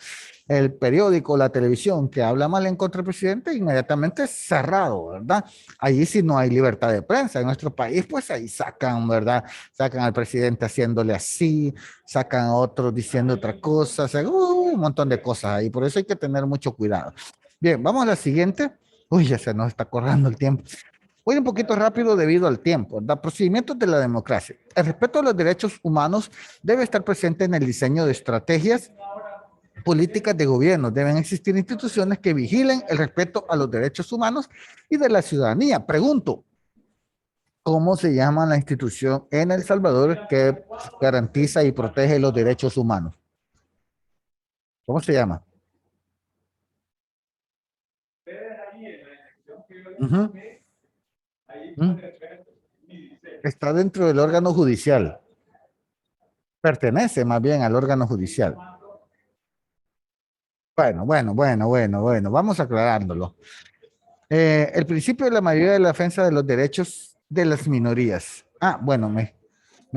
El periódico, la televisión que habla mal en contra del presidente, inmediatamente es cerrado, ¿verdad? Allí sí no hay libertad de prensa. En nuestro país, pues ahí sacan, ¿verdad? Sacan al presidente haciéndole así, sacan a otros diciendo otra cosa, o sea, un montón de cosas ahí. Por eso hay que tener mucho cuidado. Bien, vamos a la siguiente. Uy, ya se nos está corriendo el tiempo. Voy un poquito rápido debido al tiempo, ¿verdad? Procedimientos de la democracia. El respeto a los derechos humanos debe estar presente en el diseño de estrategias políticas de gobierno. Deben existir instituciones que vigilen el respeto a los derechos humanos y de la ciudadanía. Pregunto, ¿cómo se llama la institución en El Salvador que garantiza y protege los derechos humanos? ¿Cómo se llama? Ujú. Está dentro del órgano judicial. Pertenece más bien al órgano judicial. Bueno. Vamos aclarándolo. El principio de la mayoría de la defensa de los derechos de las minorías. Bueno, me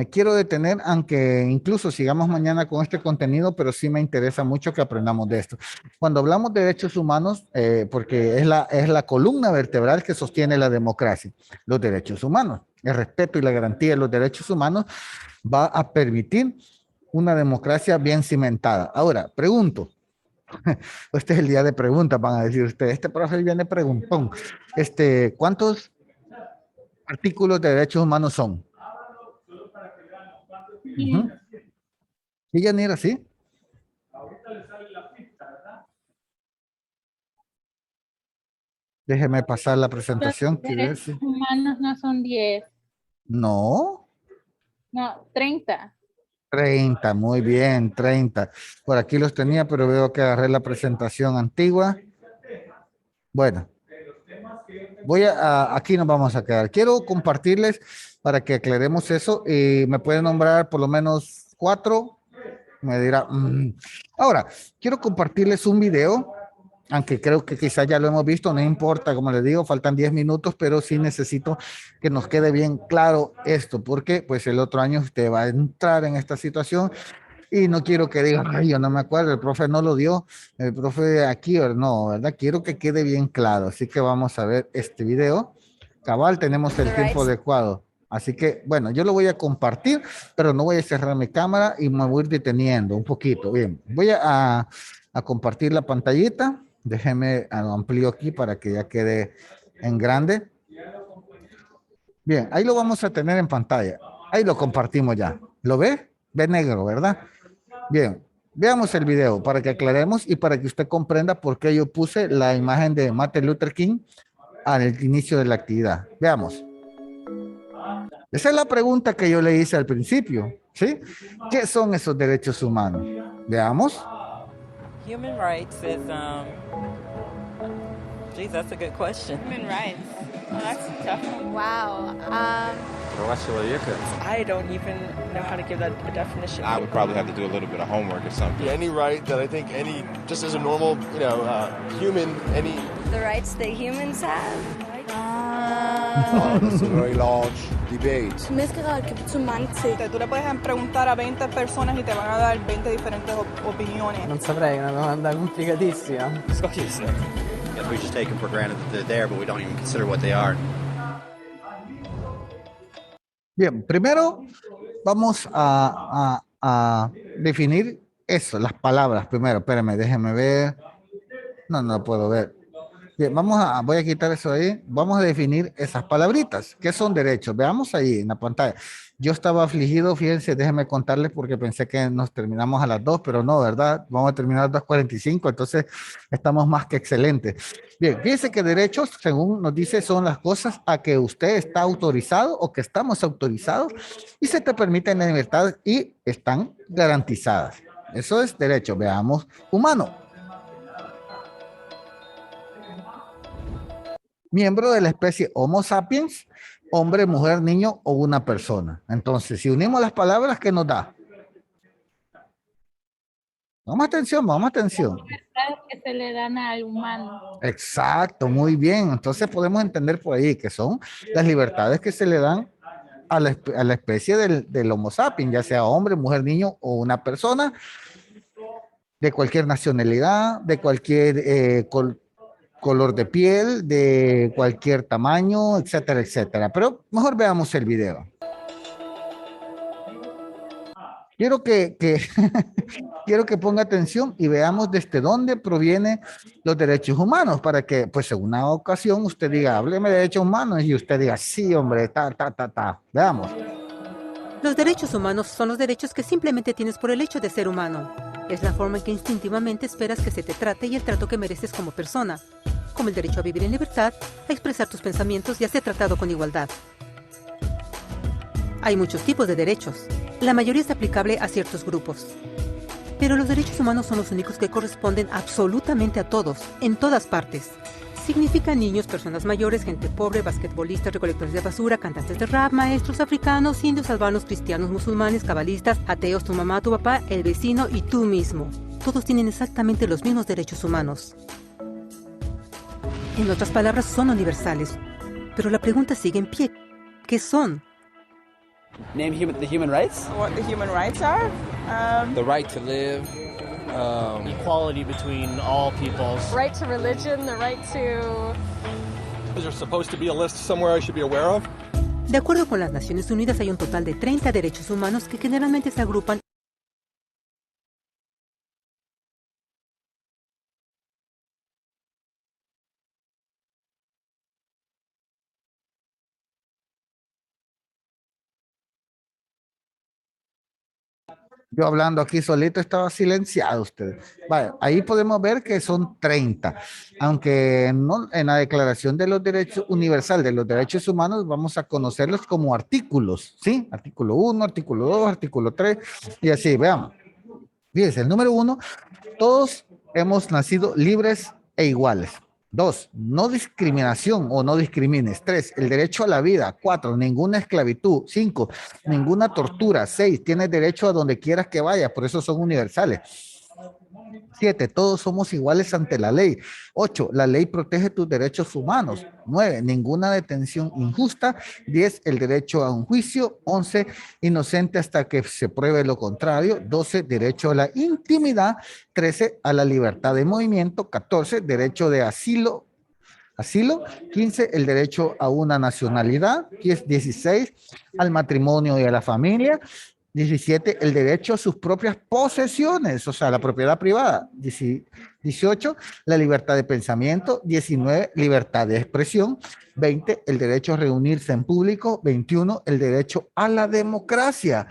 quiero detener, aunque incluso sigamos mañana con este contenido, pero sí me interesa mucho que aprendamos de esto. Cuando hablamos de derechos humanos, porque es la columna vertebral que sostiene la democracia, los derechos humanos, el respeto y la garantía de los derechos humanos va a permitir una democracia bien cimentada. Ahora, pregunto, este es el día de preguntas, van a decir ustedes, este profe viene preguntón, ¿cuántos artículos de derechos humanos son? Uh-huh. ¿Y Yanira, sí? Déjeme pasar la presentación. Los derechos humanos no son 10. No. No, 30. 30, muy bien, 30. Por aquí los tenía, pero veo que agarré la presentación antigua. Bueno, aquí nos vamos a quedar. Quiero compartirles para que aclaremos eso y me pueden nombrar por lo menos 4. Me dirá. Ahora, quiero compartirles un video, aunque creo que quizás ya lo hemos visto, no importa, como les digo, faltan 10 minutos, pero sí necesito que nos quede bien claro esto, porque pues el otro año usted va a entrar en esta situación y no quiero que digan, ay, yo no me acuerdo, el profe no lo dio, el profe aquí, no, ¿verdad? Quiero que quede bien claro, así que vamos a ver este video. Cabal, tenemos el tiempo adecuado. Así que, bueno, yo lo voy a compartir, pero no voy a cerrar mi cámara y me voy a ir deteniendo un poquito. Bien, voy a compartir la pantallita. Déjeme amplio aquí para que ya quede en grande. Bien, ahí lo vamos a tener en pantalla. Ahí lo compartimos ya. ¿Lo ve? Ve negro, ¿verdad? Bien, veamos el video para que aclaremos y para que usted comprenda por qué yo puse la imagen de Martin Luther King al inicio de la actividad. Veamos. Esa es la pregunta que yo le hice al principio, ¿sí? ¿Qué son esos derechos humanos? Veamos. Human rights is Geez, that's a good question. Human rights. Oh, that's a tough one. Wow. I don't even know how to give that a definition. I would probably have to do a little bit of homework or something. Any right that I think just as a normal, human, any... The rights that humans have. It's a very large debate. Menneskerettigheder kan betyde mange ting. Tú le puedes preguntar a 20 personas y te van a dar 20 diferentes opiniones. Non saprei, è una domanda complicatissima. We just take them for granted that they're there, but we don't even consider what they are. Bien, primero vamos a definir eso, las palabras primero. Espérame, déjeme ver. No lo puedo ver. Bien, voy a quitar eso ahí. Vamos a definir esas palabritas. ¿Qué son derechos? Veamos ahí en la pantalla. Yo estaba afligido, fíjense, déjenme contarles porque pensé que nos terminamos a las 2, pero no, ¿verdad? Vamos a terminar a las 2:45, entonces estamos más que excelentes. Bien, fíjense que derechos, según nos dice, son las cosas a que usted está autorizado o que estamos autorizados y se te permiten la libertad y están garantizadas. Eso es derecho. Veamos, humano. Miembro de la especie Homo sapiens, hombre, mujer, niño o una persona. Entonces, si unimos las palabras, ¿qué nos da? Vamos atención. Libertades que se le dan al humano. Exacto, muy bien. Entonces podemos entender por ahí que son las libertades que se le dan a la especie del Homo sapiens, ya sea hombre, mujer, niño o una persona de cualquier nacionalidad, de cualquier color de piel, de cualquier tamaño, etcétera, etcétera. Pero mejor veamos el video. Quiero que quiero que ponga atención y veamos desde dónde provienen los derechos humanos para que, pues, en una ocasión usted diga, hábleme de derechos humanos y usted diga, sí, hombre, Veamos. Los derechos humanos son los derechos que simplemente tienes por el hecho de ser humano. Es la forma en que instintivamente esperas que se te trate y el trato que mereces como persona, como el derecho a vivir en libertad, a expresar tus pensamientos y a ser tratado con igualdad. Hay muchos tipos de derechos. La mayoría es aplicable a ciertos grupos. Pero los derechos humanos son los únicos que corresponden absolutamente a todos, en todas partes. Significan niños, personas mayores, gente pobre, basquetbolistas, recolectores de basura, cantantes de rap, maestros africanos, indios, albanos, cristianos, musulmanes, cabalistas, ateos, tu mamá, tu papá, el vecino y tú mismo. Todos tienen exactamente los mismos derechos humanos. En otras palabras, son universales. Pero la pregunta sigue en pie. ¿Qué son? Name the human rights? What the human rights are? The right to live. Equality between all peoples. Right to religion, the right to... Is there supposed to be a list somewhere I should be aware of? De acuerdo con las Naciones Unidas, hay un total de 30 derechos humanos que generalmente se agrupan Yo hablando aquí solito estaba silenciado usted. Vale, ahí podemos ver que son 30, aunque no, en la Declaración de los Derechos Universal de los Derechos Humanos vamos a conocerlos como artículos, ¿sí? Artículo 1, artículo 2, artículo 3 y así, veamos. Fíjense, el número 1, todos hemos nacido libres e iguales. 2, no discriminación o no discrimines. 3, el derecho a la vida. 4, ninguna esclavitud. 5, ninguna tortura. 6, tienes derecho a donde quieras que vayas, por eso son universales. 7, todos somos iguales ante la ley. 8, la ley protege tus derechos humanos. 9, ninguna detención injusta. 10, el derecho a un juicio. 11, inocente hasta que se pruebe lo contrario. 12, derecho a la intimidad. 13, a la libertad de movimiento. 14, derecho de asilo. 15, el derecho a una nacionalidad. 16, al matrimonio y a la familia. 17, el derecho a sus propias posesiones, o sea, la propiedad privada. 18, la libertad de pensamiento. 19, libertad de expresión. 20, el derecho a reunirse en público. 21, el derecho a la democracia.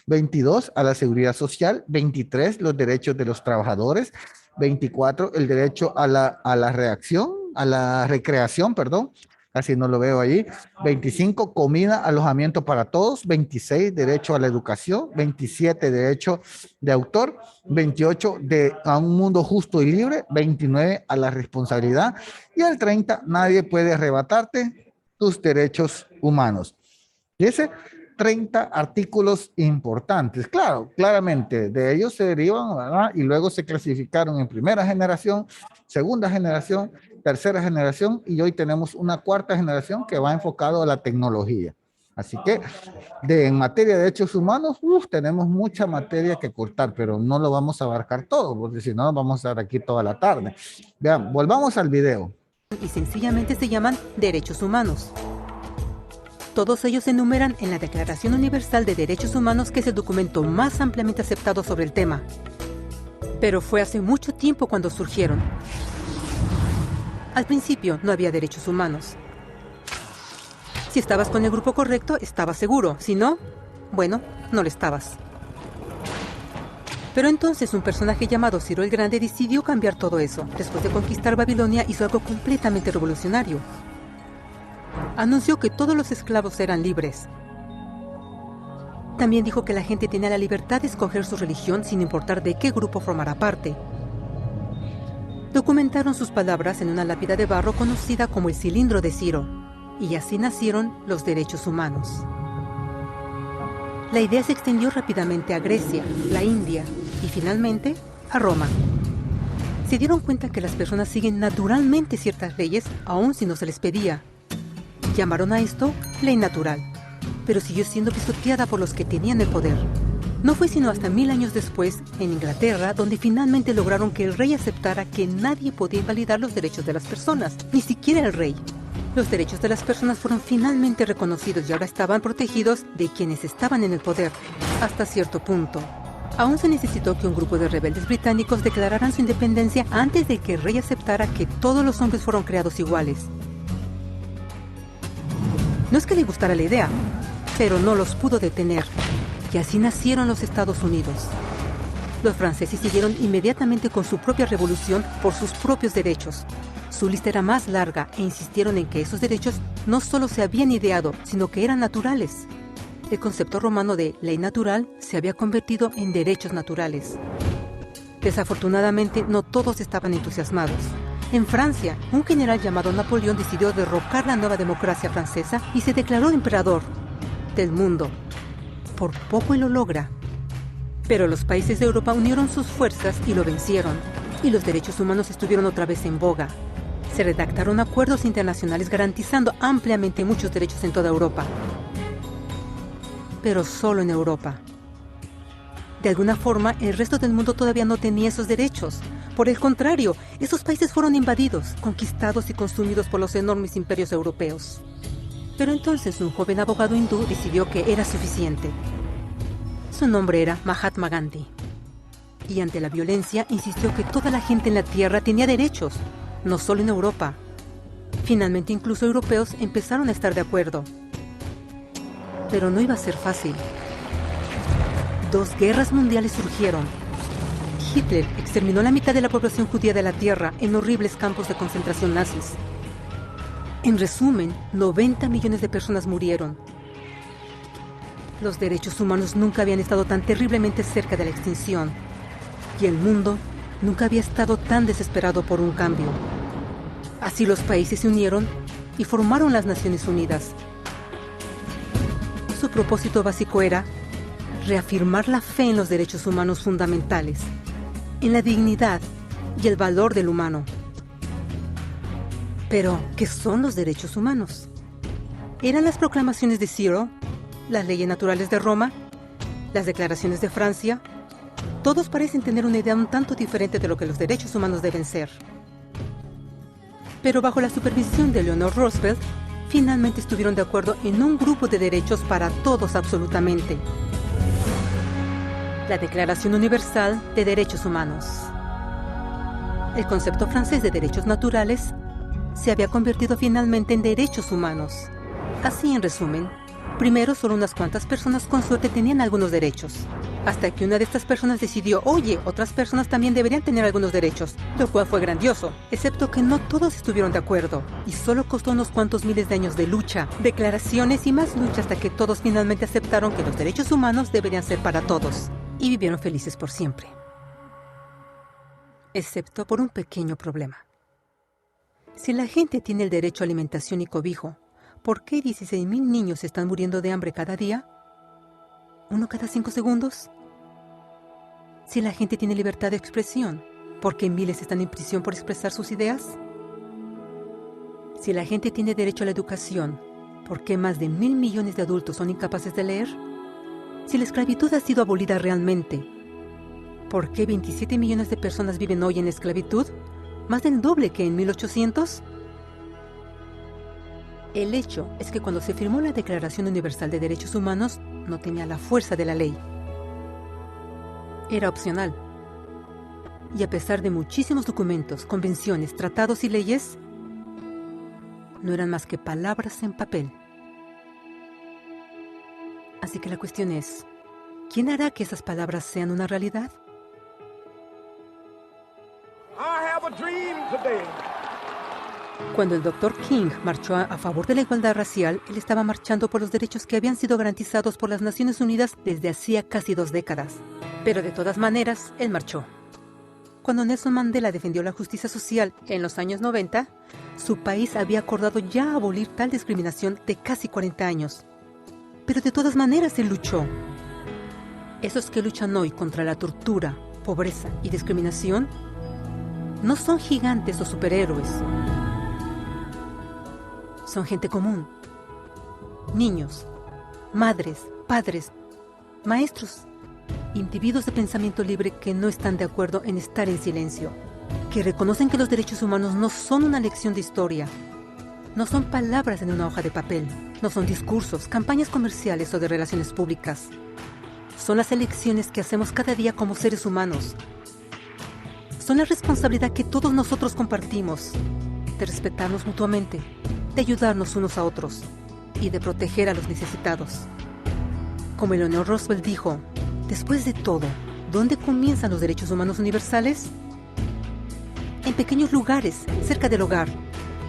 22, a la seguridad social. 23, los derechos de los trabajadores. 24, el derecho a la recreación, perdón. casi no lo veo ahí. 25, comida, alojamiento para todos. 26, derecho a la educación. 27, derecho de autor. 28, a un mundo justo y libre. 29, a la responsabilidad. Y el 30, nadie puede arrebatarte tus derechos humanos. Y ese 30 artículos importantes. Claro, claramente, de ellos se derivan, ¿verdad? Y luego se clasificaron en primera generación, segunda generación, tercera generación, y hoy tenemos una cuarta generación que va enfocado a la tecnología. Así que en materia de derechos humanos, tenemos mucha materia que cortar, pero no lo vamos a abarcar todo, porque si no vamos a estar aquí toda la tarde. Vean, volvamos al video. Y sencillamente se llaman derechos humanos. Todos ellos se enumeran en la Declaración Universal de Derechos Humanos, que es el documento más ampliamente aceptado sobre el tema. Pero fue hace mucho tiempo cuando surgieron. Al principio no había derechos humanos. Si estabas con el grupo correcto, estabas seguro. Si no, bueno, no lo estabas. Pero entonces un personaje llamado Ciro el Grande decidió cambiar todo eso. Después de conquistar Babilonia, hizo algo completamente revolucionario. Anunció que todos los esclavos eran libres. También dijo que la gente tenía la libertad de escoger su religión sin importar de qué grupo formara parte. Documentaron sus palabras en una lápida de barro conocida como el Cilindro de Ciro, y así nacieron los derechos humanos. La idea se extendió rápidamente a Grecia, la India y finalmente a Roma. Se dieron cuenta que las personas siguen naturalmente ciertas leyes aun si no se les pedía. Llamaron a esto ley natural, pero siguió siendo pisoteada por los que tenían el poder. No fue sino hasta 1000 años después, en Inglaterra, donde finalmente lograron que el rey aceptara que nadie podía invalidar los derechos de las personas, ni siquiera el rey. Los derechos de las personas fueron finalmente reconocidos y ahora estaban protegidos de quienes estaban en el poder, hasta cierto punto. Aún se necesitó que un grupo de rebeldes británicos declararan su independencia antes de que el rey aceptara que todos los hombres fueron creados iguales. No es que le gustara la idea, pero no los pudo detener, y así nacieron los Estados Unidos. Los franceses siguieron inmediatamente con su propia revolución por sus propios derechos. Su lista era más larga e insistieron en que esos derechos no solo se habían ideado, sino que eran naturales. El concepto romano de ley natural se había convertido en derechos naturales. Desafortunadamente, no todos estaban entusiasmados. En Francia, un general llamado Napoleón decidió derrocar la nueva democracia francesa y se declaró emperador del mundo. Por poco y lo logra. Pero los países de Europa unieron sus fuerzas y lo vencieron. Y los derechos humanos estuvieron otra vez en boga. Se redactaron acuerdos internacionales garantizando ampliamente muchos derechos en toda Europa. Pero solo en Europa. De alguna forma, el resto del mundo todavía no tenía esos derechos. Por el contrario, esos países fueron invadidos, conquistados y consumidos por los enormes imperios europeos. Pero entonces un joven abogado hindú decidió que era suficiente. Su nombre era Mahatma Gandhi. Y ante la violencia insistió que toda la gente en la tierra tenía derechos, no solo en Europa. Finalmente incluso europeos empezaron a estar de acuerdo. Pero no iba a ser fácil. 2 guerras mundiales surgieron. Hitler exterminó la mitad de la población judía de la tierra en horribles campos de concentración nazis. En resumen, 90 millones de personas murieron. Los derechos humanos nunca habían estado tan terriblemente cerca de la extinción. Y el mundo nunca había estado tan desesperado por un cambio. Así los países se unieron y formaron las Naciones Unidas. Su propósito básico era reafirmar la fe en los derechos humanos fundamentales, en la dignidad y el valor del humano. Pero, ¿qué son los derechos humanos? ¿Eran las proclamaciones de Ciro, las leyes naturales de Roma, las declaraciones de Francia? Todos parecen tener una idea un tanto diferente de lo que los derechos humanos deben ser. Pero bajo la supervisión de Eleanor Roosevelt, finalmente estuvieron de acuerdo en un grupo de derechos para todos absolutamente. La Declaración Universal de Derechos Humanos. El concepto francés de derechos naturales se había convertido finalmente en derechos humanos. Así, en resumen, primero solo unas cuantas personas con suerte tenían algunos derechos. Hasta que una de estas personas decidió, oye, otras personas también deberían tener algunos derechos, lo cual fue grandioso, excepto que no todos estuvieron de acuerdo, y solo costó unos cuantos miles de años de lucha, declaraciones y más lucha hasta que todos finalmente aceptaron que los derechos humanos deberían ser para todos, y vivieron felices por siempre. Excepto por un pequeño problema. Si la gente tiene el derecho a alimentación y cobijo, ¿por qué 16,000 niños están muriendo de hambre cada día? ¿Uno cada 5 segundos? Si la gente tiene libertad de expresión, ¿por qué miles están en prisión por expresar sus ideas? Si la gente tiene derecho a la educación, ¿por qué más de 1,000 millones de adultos son incapaces de leer? Si la esclavitud ha sido abolida realmente, ¿por qué 27 millones de personas viven hoy en esclavitud? ¿Más del doble que en 1800? El hecho es que cuando se firmó la Declaración Universal de Derechos Humanos, no tenía la fuerza de la ley. Era opcional. Y a pesar de muchísimos documentos, convenciones, tratados y leyes, no eran más que palabras en papel. Así que la cuestión es, ¿quién hará que esas palabras sean una realidad? Cuando el Dr. King marchó a favor de la igualdad racial, él estaba marchando por los derechos que habían sido garantizados por las Naciones Unidas desde hacía casi 2 décadas. Pero de todas maneras, él marchó. Cuando Nelson Mandela defendió la justicia social en los años 90, su país había acordado ya abolir tal discriminación de casi 40 años. Pero de todas maneras él luchó. Esos que luchan hoy contra la tortura, pobreza y discriminación no son gigantes o superhéroes. Son gente común. Niños, madres, padres, maestros, individuos de pensamiento libre que no están de acuerdo en estar en silencio, que reconocen que los derechos humanos no son una lección de historia, no son palabras en una hoja de papel, no son discursos, campañas comerciales o de relaciones públicas. Son las elecciones que hacemos cada día como seres humanos. Son la responsabilidad que todos nosotros compartimos, de respetarnos mutuamente, de ayudarnos unos a otros y de proteger a los necesitados. Como Eleanor Roosevelt dijo, después de todo, ¿dónde comienzan los derechos humanos universales? En pequeños lugares, cerca del hogar,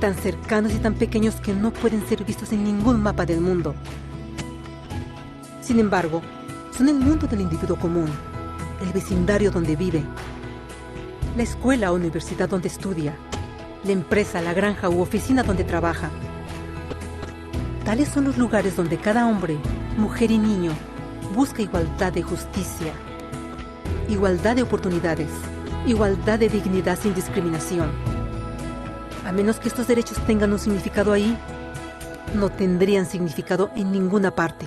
tan cercanos y tan pequeños que no pueden ser vistos en ningún mapa del mundo. Sin embargo, son el mundo del individuo común, el vecindario donde vive, la escuela o universidad donde estudia, la empresa, la granja u oficina donde trabaja. Tales son los lugares donde cada hombre, mujer y niño busca igualdad de justicia, igualdad de oportunidades, igualdad de dignidad sin discriminación. A menos que estos derechos tengan un significado ahí, no tendrían significado en ninguna parte.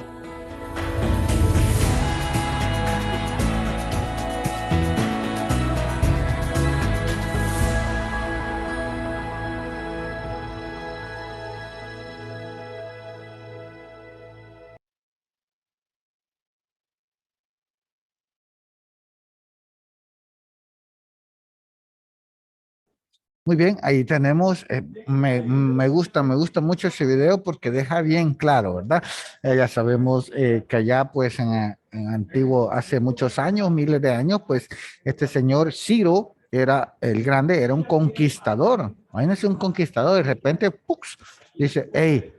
Muy bien, ahí tenemos, me gusta mucho ese video porque deja bien claro, ¿verdad? Ya sabemos que allá pues en antiguo, hace muchos años, miles de años, pues este señor Ciro era el grande, era un conquistador. Imagínense un conquistador, de repente, ¡pux! Dice, hey,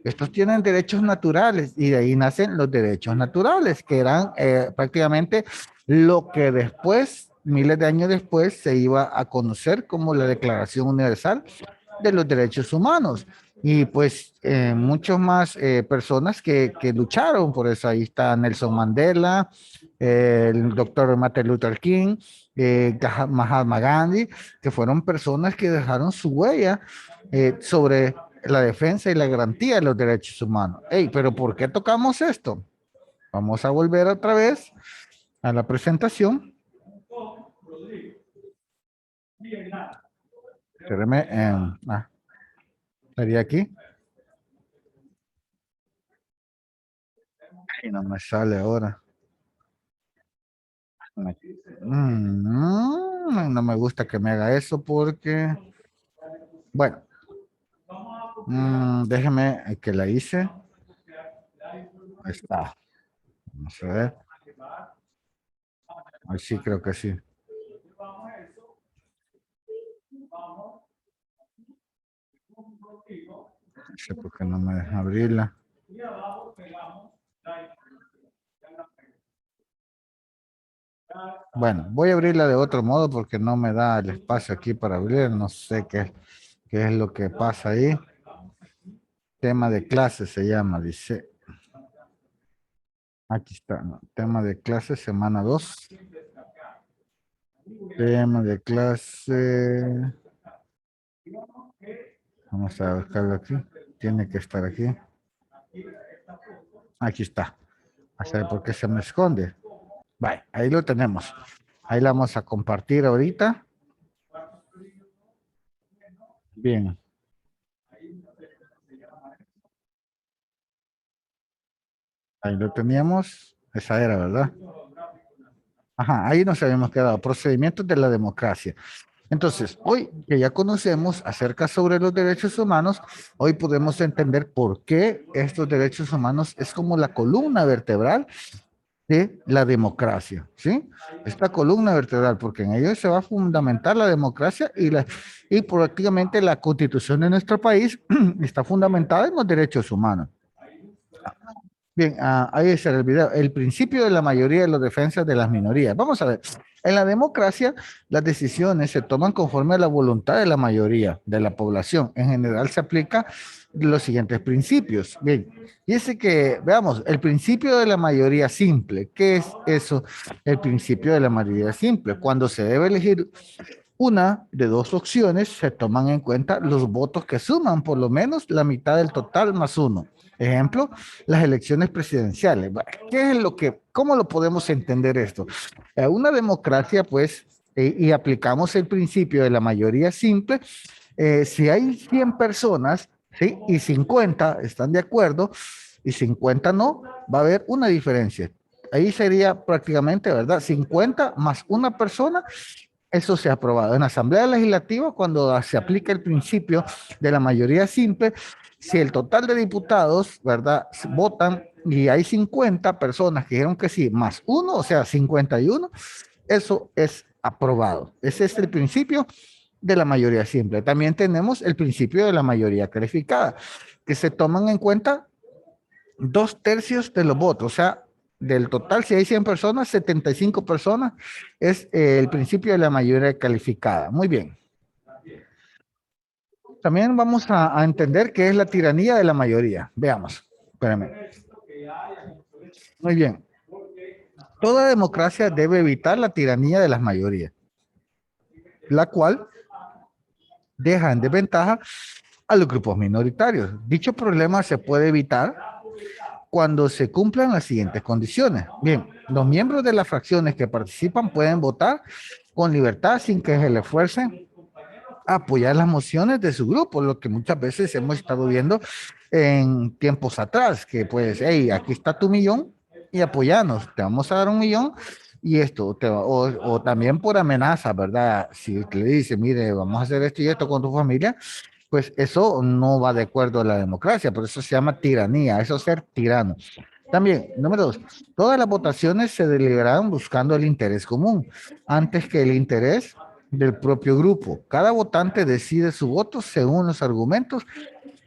estos tienen derechos naturales y de ahí nacen los derechos naturales, que eran prácticamente lo que después miles de años después se iba a conocer como la Declaración Universal de los Derechos Humanos. Y pues muchas más personas que lucharon por eso. Ahí está Nelson Mandela, el doctor Martin Luther King, Mahatma Gandhi, que fueron personas que dejaron su huella sobre la defensa y la garantía de los derechos humanos. Hey, pero ¿por qué tocamos esto? Vamos a volver otra vez a la presentación. Espérame, estaría aquí. Y no me sale ahora. No me gusta que me haga eso porque, bueno, déjeme que la hice. Ahí está. Vamos a ver. Sí, creo que sí. No sé por qué no me deja abrirla. Bueno, voy a abrirla de otro modo porque no me da el espacio aquí para abrir. No sé qué es lo que pasa ahí. Tema de clase se llama, dice. Aquí está, ¿no? Tema de clase, semana 2. Tema de clase. Vamos a buscarlo aquí. Tiene que estar aquí. Aquí está. A saber por qué se me esconde. Vale, ahí lo tenemos. Ahí la vamos a compartir ahorita. Bien. Ahí lo teníamos. Esa era, ¿verdad? Ajá, ahí nos habíamos quedado. Procedimientos de la democracia. Entonces, hoy que ya conocemos acerca sobre los derechos humanos, hoy podemos entender por qué estos derechos humanos es como la columna vertebral de la democracia, ¿sí? Esta columna vertebral, porque en ello se va a fundamentar la democracia y prácticamente la constitución de nuestro país está fundamentada en los derechos humanos. Bien, ahí está el video. El principio de la mayoría de las defensas de las minorías. Vamos a ver. En la democracia, las decisiones se toman conforme a la voluntad de la mayoría de la población. En general, se aplica los siguientes principios. Bien, y ese que, veamos, el principio de la mayoría simple. ¿Qué es eso? El principio de la mayoría simple. Cuando se debe elegir una de dos opciones, se toman en cuenta los votos que suman por lo menos la mitad del total más uno. Ejemplo, las elecciones presidenciales. ¿Qué es lo que, cómo lo podemos entender esto? Una democracia, pues, y aplicamos el principio de la mayoría simple, si hay 100 personas, ¿sí? Y 50 están de acuerdo y 50 no, va a haber una diferencia. Ahí sería prácticamente, ¿verdad? 50 más una persona. Eso se ha aprobado. En la Asamblea Legislativa, cuando se aplica el principio de la mayoría simple, si el total de diputados, ¿verdad?, votan y hay 50 personas que dijeron que sí, más uno, o sea, 51, eso es aprobado. Ese es el principio de la mayoría simple. También tenemos el principio de la mayoría calificada, que se toman en cuenta 2/3 de los votos, o sea, del total, si hay 100 personas, 75 personas es el principio de la mayoría calificada. Muy bien. También vamos a entender qué es la tiranía de la mayoría. Veamos. Espérame. Muy bien. Toda democracia debe evitar la tiranía de las mayorías, la cual deja en desventaja a los grupos minoritarios. Dicho problema se puede evitar cuando se cumplan las siguientes condiciones. Bien, los miembros de las fracciones que participan pueden votar con libertad sin que se les fuerce a apoyar las mociones de su grupo, lo que muchas veces hemos estado viendo en tiempos atrás, que pues, hey, aquí está tu millón y apoyanos, te vamos a dar 1 millón y esto, o también por amenaza, ¿verdad? Si le dice, mire, vamos a hacer esto y esto con tu familia, pues eso no va de acuerdo a la democracia, por eso se llama tiranía, eso es ser tirano. También, número 2, todas las votaciones se deliberarán buscando el interés común, antes que el interés del propio grupo. Cada votante decide su voto según los argumentos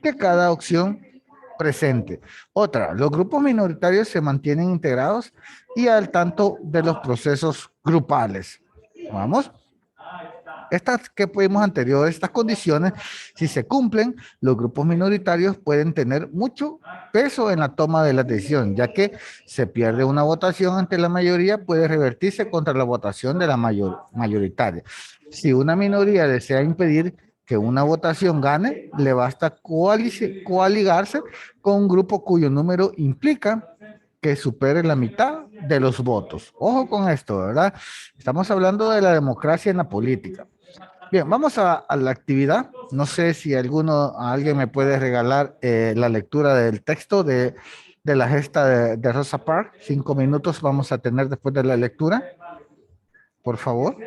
que cada opción presente. Otra, los grupos minoritarios se mantienen integrados y al tanto de los procesos grupales. Vamos. Estas que vimos anteriores, estas condiciones, si se cumplen, los grupos minoritarios pueden tener mucho peso en la toma de la decisión, ya que se pierde una votación ante la mayoría, puede revertirse contra la votación de la mayoritaria. Si una minoría desea impedir que una votación gane, le basta coaligarse con un grupo cuyo número implica que supere la mitad de los votos. Ojo con esto, ¿verdad? Estamos hablando de la democracia en la política. Bien, vamos a la actividad. No sé si alguien me puede regalar la lectura del texto de la gesta de Rosa Parks. 5 minutos vamos a tener después de la lectura. Por favor.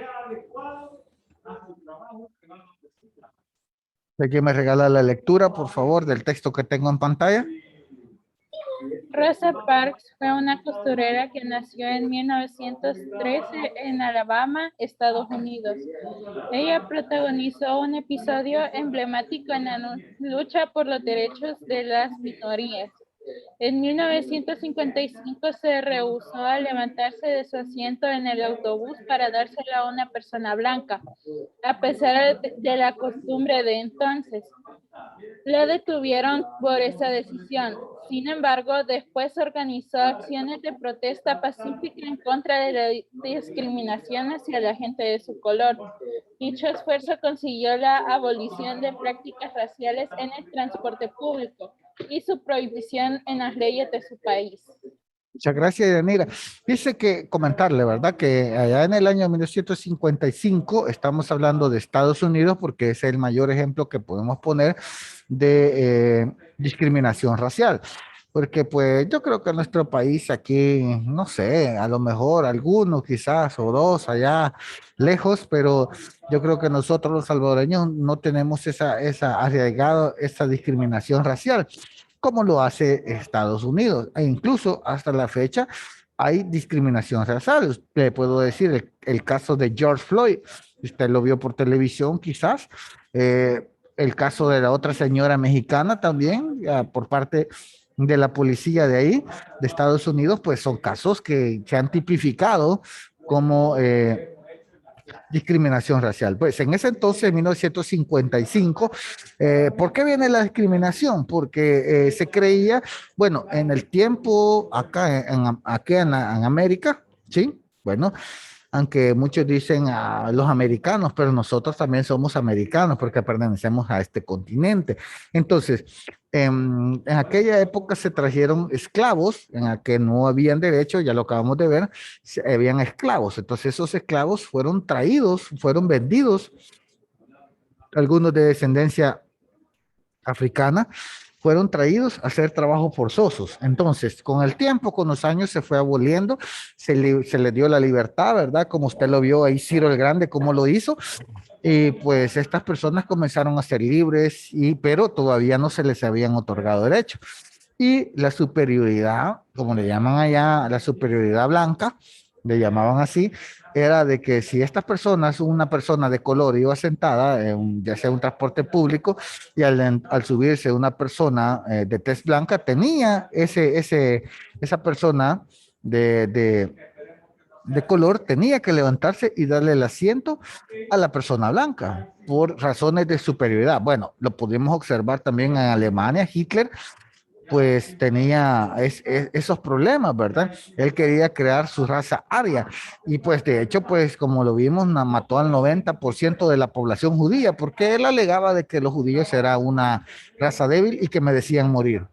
¿Alguien me regala la lectura, por favor, del texto que tengo en pantalla? Rosa Parks fue una costurera que nació en 1913 en Alabama, Estados Unidos. Ella protagonizó un episodio emblemático en la lucha por los derechos de las minorías. En 1955 se rehusó a levantarse de su asiento en el autobús para dárselo a una persona blanca, a pesar de la costumbre de entonces. La detuvieron por esa decisión. Sin embargo, después organizó acciones de protesta pacífica en contra de la discriminación hacia la gente de su color. Dicho esfuerzo consiguió la abolición de prácticas raciales en el transporte público y su prohibición en las leyes de su país. Muchas gracias, Yanira. Dice que comentarle, ¿verdad? Que allá en el año 1955, estamos hablando de Estados Unidos porque es el mayor ejemplo que podemos poner de discriminación racial. Porque pues yo creo que nuestro país aquí, no sé, a lo mejor algunos quizás o dos allá lejos, pero yo creo que nosotros los salvadoreños no tenemos esa arraigada, esa discriminación racial como lo hace Estados Unidos. E incluso hasta la fecha hay discriminación racial. Le puedo decir el caso de George Floyd, usted lo vio por televisión quizás, el caso de la otra señora mexicana también, por parte de la policía de ahí, de Estados Unidos, pues son casos que se han tipificado como discriminación racial. Pues en ese entonces, en 1955, ¿por qué viene la discriminación? Porque se creía, bueno, en el tiempo acá en América, ¿sí? Bueno, aunque muchos dicen a los americanos, pero nosotros también somos americanos porque pertenecemos a este continente. Entonces, en aquella época se trajeron esclavos, en la que no habían derecho, ya lo acabamos de ver, habían esclavos. Entonces esos esclavos fueron traídos, fueron vendidos, algunos de descendencia africana, fueron traídos a hacer trabajos forzosos. Entonces, con el tiempo, con los años, se fue aboliendo, se le dio la libertad, ¿verdad? Como usted lo vio ahí, Ciro el Grande, cómo lo hizo. Y pues estas personas comenzaron a ser libres, pero todavía no se les habían otorgado derechos. Y la superioridad, como le llaman allá, la superioridad blanca, le llamaban así, era de que si estas personas, una persona de color iba sentada, ya sea un transporte público, y al subirse una persona de tez blanca, tenía esa persona de color, tenía que levantarse y darle el asiento a la persona blanca por razones de superioridad. Bueno, lo pudimos observar también en Alemania. Hitler pues tenía esos problemas, ¿verdad? Él quería crear su raza aria y pues de hecho, pues como lo vimos, mató al 90% de la población judía porque él alegaba de que los judíos era una raza débil y que merecían morir,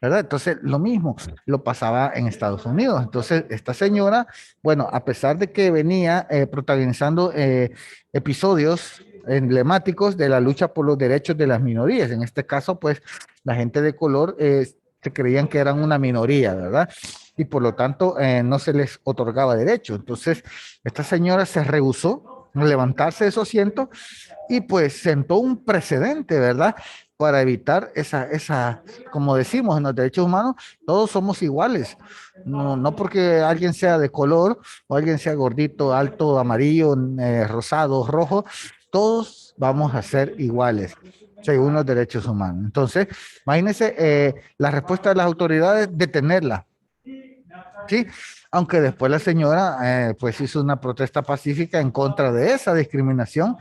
¿verdad? Entonces, lo mismo lo pasaba en Estados Unidos. Entonces, esta señora, bueno, a pesar de que venía protagonizando episodios emblemáticos de la lucha por los derechos de las minorías, en este caso, pues, la gente de color se creían que eran una minoría, ¿verdad? Y por lo tanto, no se les otorgaba derecho. Entonces, esta señora se rehusó a levantarse de su asiento y pues sentó un precedente, ¿verdad? Para evitar como decimos en los derechos humanos, todos somos iguales. No porque alguien sea de color o alguien sea gordito, alto, amarillo, rosado, rojo, todos vamos a ser iguales según los derechos humanos. Entonces, imagínense la respuesta de las autoridades, detenerla. ¿Sí? Aunque después la señora pues hizo una protesta pacífica en contra de esa discriminación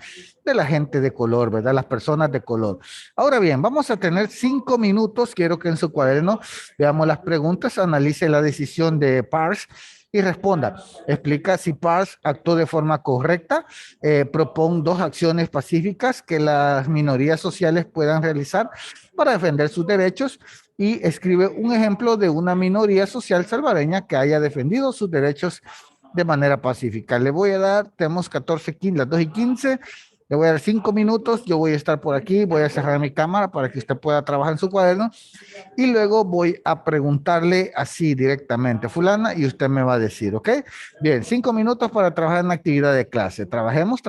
de la gente de color, ¿verdad? Las personas de color. Ahora bien, vamos a tener 5 minutos. Quiero que en su cuaderno veamos las preguntas, analice la decisión de Parks y responda. Explica si Parks actuó de forma correcta, propone 2 acciones pacíficas que las minorías sociales puedan realizar para defender sus derechos y escribe un ejemplo de una minoría social salvadoreña que haya defendido sus derechos de manera pacífica. Le voy a dar, tenemos 14:15, las 2:15, le voy a dar 5 minutos, yo voy a estar por aquí, voy a cerrar mi cámara para que usted pueda trabajar en su cuaderno y luego voy a preguntarle así directamente, fulana, y usted me va a decir, ¿ok? Bien, 5 minutos para trabajar en la actividad de clase. Trabajemos.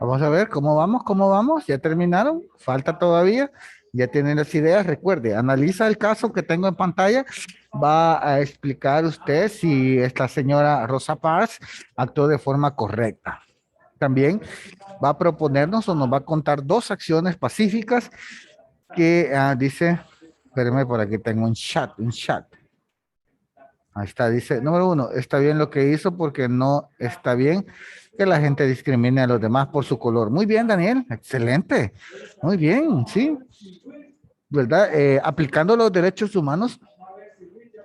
Vamos a ver cómo vamos. ¿Ya terminaron? Falta todavía. Ya tienen las ideas. Recuerde, analiza el caso que tengo en pantalla. Va a explicar usted si esta señora Rosa Parks actuó de forma correcta. También va a proponernos o nos va a contar dos acciones pacíficas que dice, espérenme, por aquí tengo un chat. Ahí está, dice, número 1, está bien lo que hizo porque no está bien que la gente discrimine a los demás por su color. Muy bien, Daniel, excelente. Muy bien, sí. ¿Verdad? Aplicando los derechos humanos,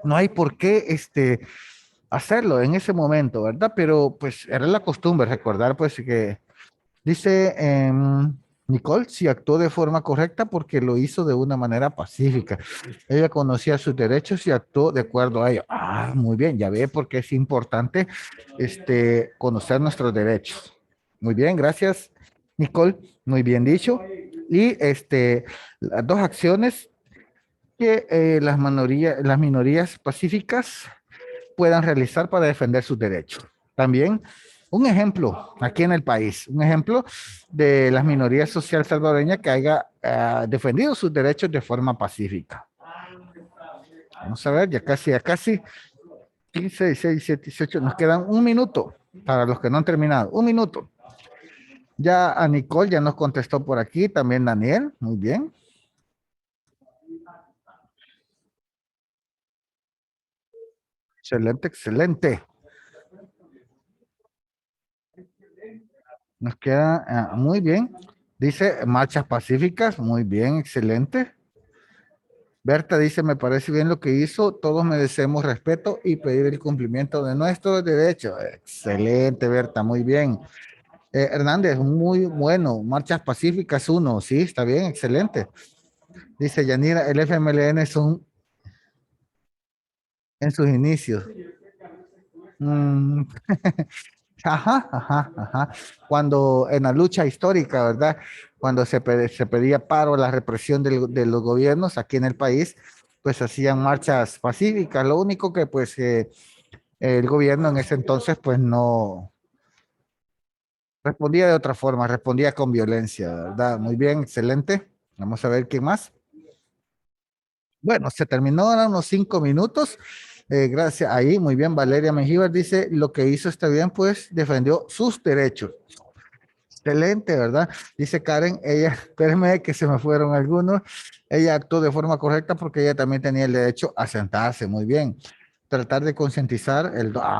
no hay por qué hacerlo en ese momento, ¿verdad? Pero pues era la costumbre recordar pues que dice Nicole, si actuó de forma correcta porque lo hizo de una manera pacífica. Ella conocía sus derechos y actuó de acuerdo a ellos. Ah, muy bien, ya ve por qué es importante conocer nuestros derechos. Muy bien, gracias, Nicole. Muy bien dicho. Y las dos acciones que las minorías pacíficas puedan realizar para defender sus derechos. También un ejemplo aquí en el país, un ejemplo de las minorías sociales salvadoreñas que haya defendido sus derechos de forma pacífica. Vamos a ver, ya casi 15, 16, 17, 18, nos quedan un minuto para los que no han terminado, un minuto. Ya a Nicole ya nos contestó por aquí, también Daniel, muy bien. Excelente. Nos queda muy bien. Dice marchas pacíficas, muy bien, excelente. Berta dice, me parece bien lo que hizo, todos merecemos respeto y pedir el cumplimiento de nuestros derechos. Excelente, Berta, muy bien. Hernández, muy bueno, marchas pacíficas 1, sí, está bien, excelente. Dice Yanira, el FMLN son en sus inicios. Ajá. Cuando en la lucha histórica, ¿verdad? Cuando se pedía paro a la represión de los gobiernos aquí en el país, pues hacían marchas pacíficas. Lo único que pues el gobierno en ese entonces pues no respondía de otra forma, respondía con violencia, ¿verdad? Muy bien, excelente. Vamos a ver quién más. Bueno, se terminó, eran unos 5 minutos. Gracias, ahí, muy bien, Valeria Mengíbar dice, lo que hizo está bien, pues defendió sus derechos. Excelente, ¿verdad? Dice Karen, ella, espérenme que se me fueron algunos, ella actuó de forma correcta porque ella también tenía el derecho a sentarse, muy bien. Tratar de concientizar,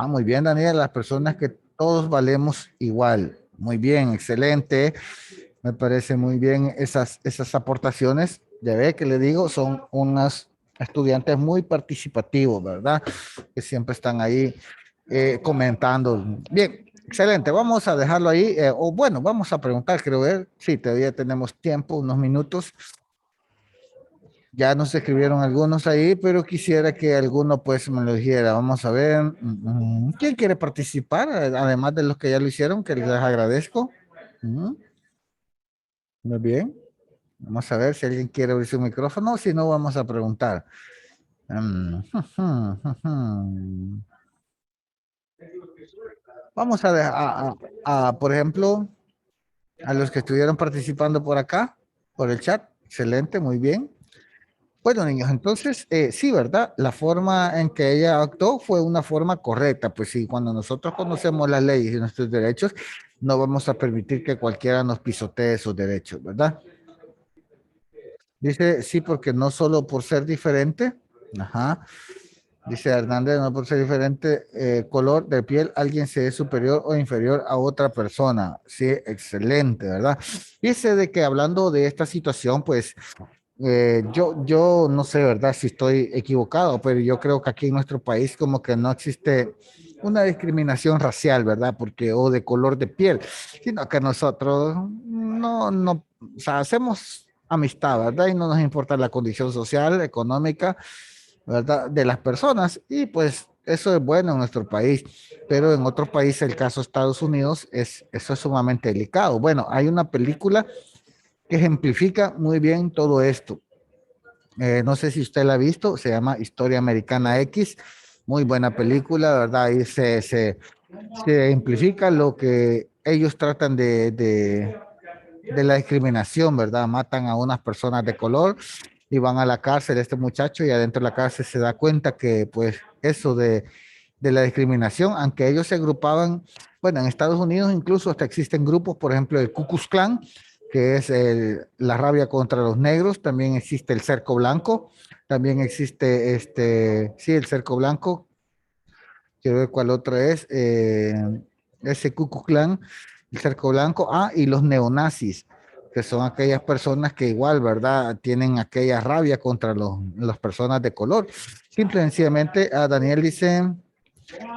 muy bien, Daniel, las personas que todos valemos igual. Muy bien, excelente. Me parece muy bien esas aportaciones. Ya ve que le digo, son unas estudiantes muy participativos, ¿verdad? Que siempre están ahí comentando. Bien, excelente. Vamos a dejarlo ahí. O bueno, vamos a preguntar, creo ver. Sí, todavía tenemos tiempo, unos minutos. Ya nos escribieron algunos ahí, pero quisiera que alguno pues me lo dijera. Vamos a ver. ¿Quién quiere participar? Además de los que ya lo hicieron, que les agradezco. Muy bien. Vamos a ver si alguien quiere abrir su micrófono, si no vamos a preguntar. Vamos a dejar, por ejemplo, a los que estuvieron participando por acá, por el chat. Excelente, muy bien. Bueno, niños, entonces, sí, ¿verdad? La forma en que ella actuó fue una forma correcta. Pues sí, cuando nosotros conocemos las leyes y nuestros derechos, no vamos a permitir que cualquiera nos pisotee esos derechos, ¿verdad? Dice, sí, porque no solo por ser diferente, dice Hernández, no por ser diferente color de piel, alguien se es superior o inferior a otra persona. Sí, excelente, ¿verdad? Dice de que hablando de esta situación, pues yo no sé, ¿verdad? Si estoy equivocado, pero yo creo que aquí en nuestro país como que no existe una discriminación racial, ¿verdad? Porque, o de color de piel, sino que nosotros no, o sea, hacemos amistad, ¿verdad? Y no nos importa la condición social, económica, ¿verdad? De las personas. Y pues eso es bueno en nuestro país, pero en otros países, el caso de Estados Unidos, eso es sumamente delicado. Bueno, hay una película que ejemplifica muy bien todo esto. No sé si usted la ha visto, se llama Historia Americana X, muy buena película, ¿verdad? Ahí se ejemplifica lo que ellos tratan de la discriminación, ¿verdad? Matan a unas personas de color y van a la cárcel este muchacho y adentro de la cárcel se da cuenta que pues eso de la discriminación, aunque ellos se agrupaban, bueno, en Estados Unidos incluso hasta existen grupos, por ejemplo, el Ku Klux Klan, que es la rabia contra los negros, también existe el Cerco Blanco, también existe sí, el Cerco Blanco, quiero ver cuál otro es, ese Ku Klux Klan, el Cerco Blanco, y los neonazis, que son aquellas personas que igual, ¿verdad? Tienen aquella rabia contra las personas de color. Simple y sencillamente, a Daniel dice,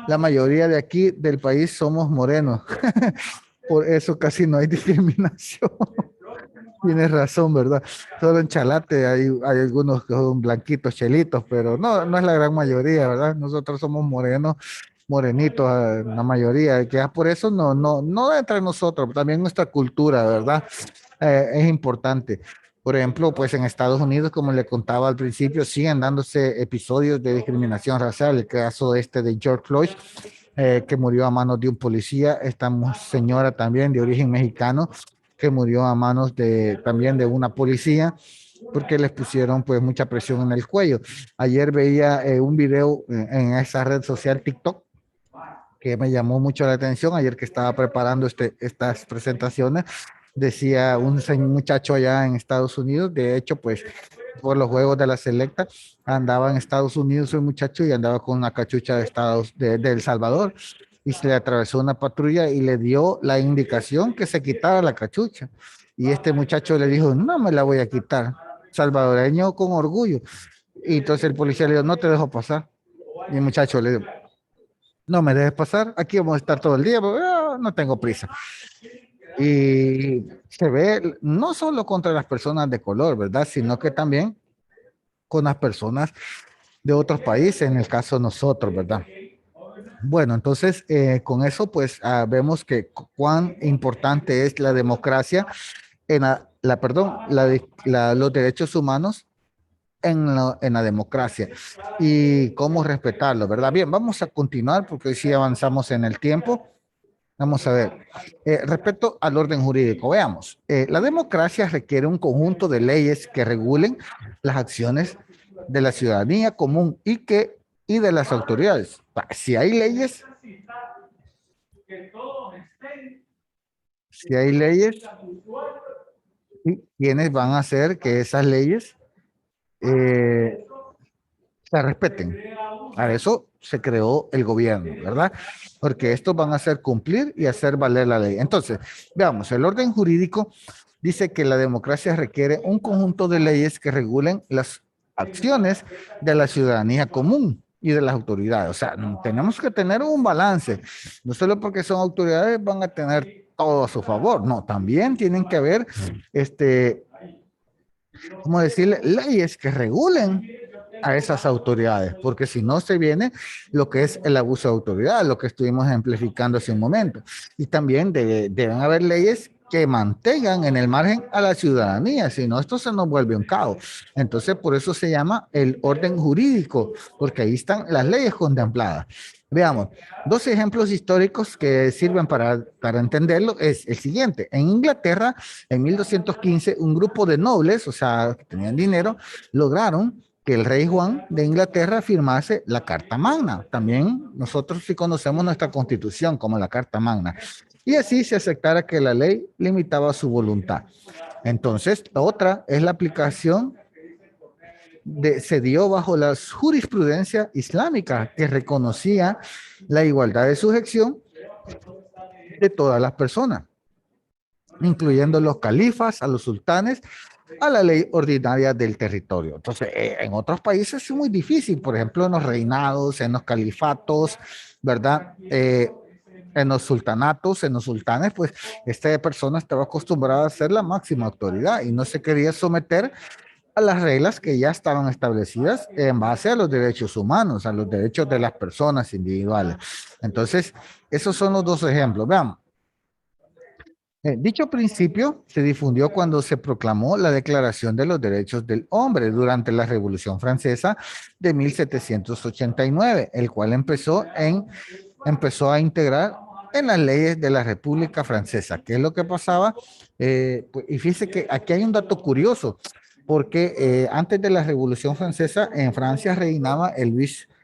la mayoría de aquí del país somos morenos. Por eso casi no hay discriminación. Tienes razón, ¿verdad? Solo en Chalate hay algunos que son blanquitos, chelitos, pero no es la gran mayoría, ¿verdad? Nosotros somos morenos, morenitos, la mayoría, que por eso no entre nosotros, también nuestra cultura, ¿verdad? Es importante. Por ejemplo, pues en Estados Unidos, como le contaba al principio, siguen dándose episodios de discriminación racial. El caso de George Floyd, que murió a manos de un policía. Esta señora también de origen mexicano, que murió a manos también de una policía, porque les pusieron pues mucha presión en el cuello. Ayer veía un video en esa red social TikTok, que me llamó mucho la atención. Ayer que estaba preparando estas presentaciones, decía un muchacho allá en Estados Unidos, de hecho, pues por los juegos de la selecta, andaba en Estados Unidos un muchacho y andaba con una cachucha de El Salvador, y se le atravesó una patrulla y le dio la indicación que se quitara la cachucha. Y este muchacho le dijo, no me la voy a quitar, salvadoreño con orgullo. Y entonces el policía le dijo, no te dejo pasar. Y el muchacho le dijo, no me dejes pasar, aquí vamos a estar todo el día, pero no tengo prisa. Y se ve no solo contra las personas de color, ¿verdad? Sino que también con las personas de otros países, en el caso de nosotros, ¿verdad? Bueno, entonces con eso pues vemos que cuán importante es la democracia en los derechos humanos en la democracia y cómo respetarlo, ¿verdad? Bien, vamos a continuar porque hoy sí avanzamos en el tiempo. Vamos a ver, respecto al orden jurídico, veamos, la democracia requiere un conjunto de leyes que regulen las acciones de la ciudadanía común y de las autoridades. Si hay leyes, ¿quiénes van a hacer que esas leyes se respeten? A eso se creó el gobierno, ¿verdad? Porque estos van a hacer cumplir y hacer valer la ley. Entonces, veamos, el orden jurídico dice que la democracia requiere un conjunto de leyes que regulen las acciones de la ciudadanía común y de las autoridades. O sea, tenemos que tener un balance. No solo porque son autoridades van a tener todo a su favor. No, también tienen que haber, ¿cómo decirle? Leyes que regulen a esas autoridades, porque si no se viene lo que es el abuso de autoridad, lo que estuvimos ejemplificando hace un momento. Y también deben haber leyes que mantengan en el margen a la ciudadanía, si no esto se nos vuelve un caos. Entonces por eso se llama el orden jurídico, porque ahí están las leyes contempladas. Veamos, dos ejemplos históricos que sirven para entenderlo es el siguiente. En Inglaterra, en 1215, un grupo de nobles, o sea, que tenían dinero, lograron que el rey Juan de Inglaterra firmase la Carta Magna. También nosotros sí conocemos nuestra constitución como la Carta Magna. Y así se aceptara que la ley limitaba su voluntad. Entonces, la otra es la aplicación se dio bajo la jurisprudencia islámica que reconocía la igualdad de sujeción de todas las personas, incluyendo los califas, a los sultanes, a la ley ordinaria del territorio. Entonces, en otros países es muy difícil, por ejemplo, en los reinados, en los califatos, ¿verdad? En los sultanatos, en los sultanes, pues esta persona estaba acostumbrada a ser la máxima autoridad y no se quería someter a las reglas que ya estaban establecidas en base a los derechos humanos, a los derechos de las personas individuales. Entonces, esos son los dos ejemplos. Veamos. Dicho principio se difundió cuando se proclamó la Declaración de los Derechos del Hombre durante la Revolución Francesa de 1789, el cual empezó a integrar en las leyes de la República Francesa. ¿Qué es lo que pasaba? Y fíjese que aquí hay un dato curioso, porque antes de la Revolución Francesa en Francia reinaba el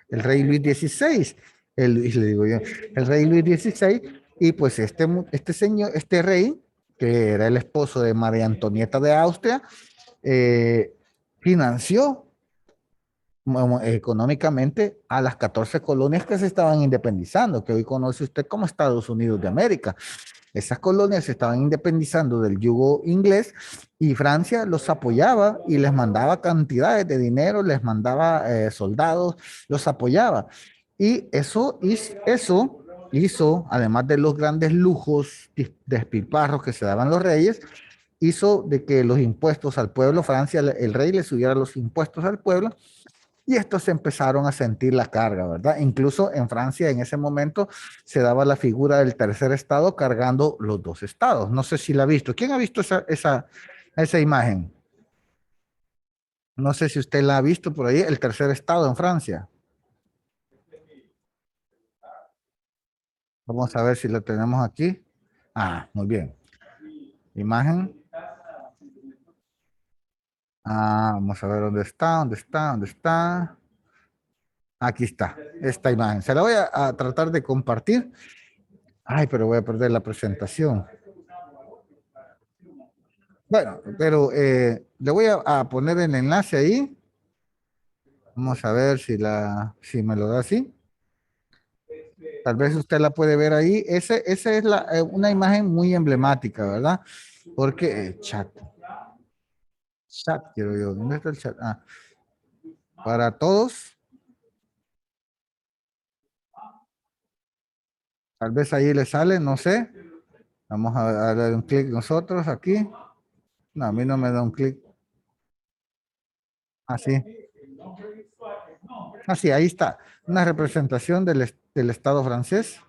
rey Luis XVI, le digo yo, el rey Luis XVI, y pues este rey, que era el esposo de María Antonieta de Austria, financió económicamente a las 14 colonias que se estaban independizando, que hoy conoce usted como Estados Unidos de América. Esas colonias se estaban independizando del yugo inglés y Francia los apoyaba y les mandaba cantidades de dinero, les mandaba soldados, los apoyaba. Y eso hizo, además de los grandes lujos, despilfarros que se daban los reyes, hizo de que los impuestos al pueblo, Francia, el rey le subiera los impuestos al pueblo y estos empezaron a sentir la carga, ¿verdad? Incluso en Francia en ese momento se daba la figura del tercer estado cargando los dos estados. No sé si la ha visto. ¿Quién ha visto esa imagen? No sé si usted la ha visto por ahí, el tercer estado en Francia. Vamos a ver si lo tenemos aquí. Ah, muy bien. Imagen. Ah, vamos a ver dónde está. Aquí está, esta imagen. Se la voy a tratar de compartir. Ay, pero voy a perder la presentación. Bueno, pero le voy a poner el enlace ahí. Vamos a ver si me lo da así. Tal vez usted la puede ver ahí. Esa es una imagen muy emblemática, ¿verdad? Porque chat, quiero yo. ¿Dónde está el chat? Ah, para todos. Tal vez ahí le sale, no sé. Vamos a darle un clic nosotros aquí. No, a mí no me da un clic. Así. Así, ahí está. Una representación del Estado francés.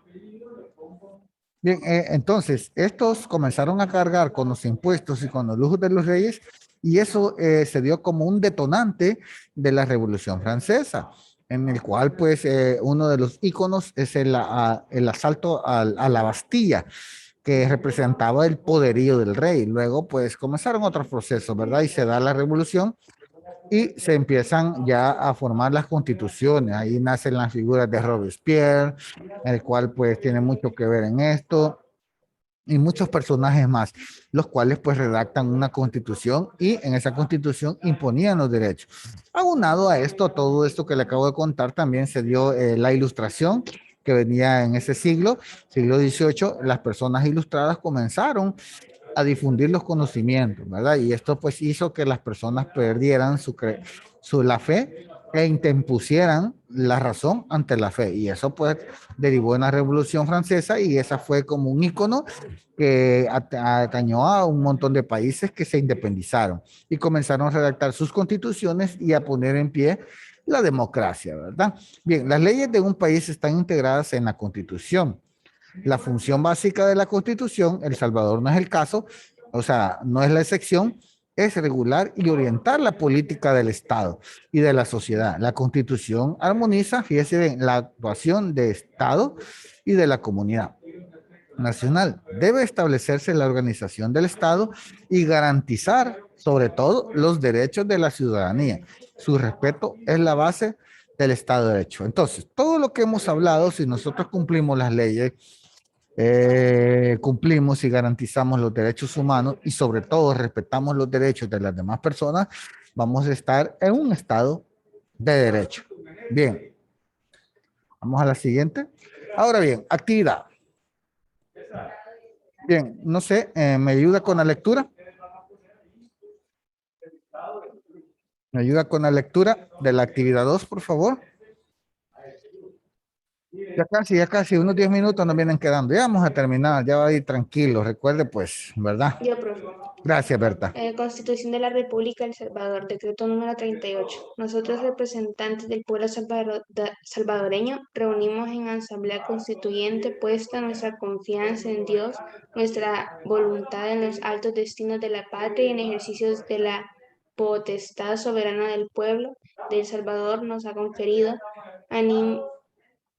Bien, entonces, estos comenzaron a cargar con los impuestos y con los lujos de los reyes, y eso se dio como un detonante de la Revolución Francesa, en el cual, pues, uno de los íconos es el asalto a la Bastilla, que representaba el poderío del rey. Luego, pues, comenzaron otros procesos, ¿verdad? Y se da la Revolución y se empiezan ya a formar las constituciones. Ahí nacen las figuras de Robespierre, el cual pues tiene mucho que ver en esto, y muchos personajes más, los cuales pues redactan una constitución y en esa constitución imponían los derechos. Aunado a esto, todo esto que le acabo de contar, también se dio la ilustración que venía en ese siglo XVIII. Las personas ilustradas comenzaron a difundir los conocimientos, ¿verdad? Y esto pues hizo que las personas perdieran la fe e impusieran la razón ante la fe. Y eso pues derivó en la Revolución Francesa, y esa fue como un ícono que atañó a un montón de países que se independizaron y comenzaron a redactar sus constituciones y a poner en pie la democracia, ¿verdad? Bien, las leyes de un país están integradas en la Constitución. La función básica de la Constitución, El Salvador no es el caso, o sea, no es la excepción, es regular y orientar la política del Estado y de la sociedad. La Constitución armoniza, fíjese bien, la actuación de Estado y de la comunidad nacional. Debe establecerse la organización del Estado y garantizar, sobre todo, los derechos de la ciudadanía. Su respeto es la base del Estado de Derecho. Entonces, todo lo que hemos hablado, si nosotros cumplimos las leyes, cumplimos y garantizamos los derechos humanos y sobre todo respetamos los derechos de las demás personas, vamos a estar en un estado de derecho. Bien, vamos a la siguiente. Ahora bien, actividad. Bien, no sé, ¿me ayuda con la lectura? ¿Me ayuda con la lectura de la actividad 2, por favor? Ya casi, unos 10 minutos nos vienen quedando. Ya vamos a terminar, ya va a ir tranquilo. Recuerde, pues, ¿verdad? Yo, profe. Gracias, Berta. Constitución de la República del Salvador, decreto número 38. Nosotros, representantes del pueblo salvadoreño, reunimos en asamblea constituyente, puesta nuestra confianza en Dios, nuestra voluntad en los altos destinos de la patria y en ejercicios de la potestad soberana del pueblo de El Salvador, nos ha conferido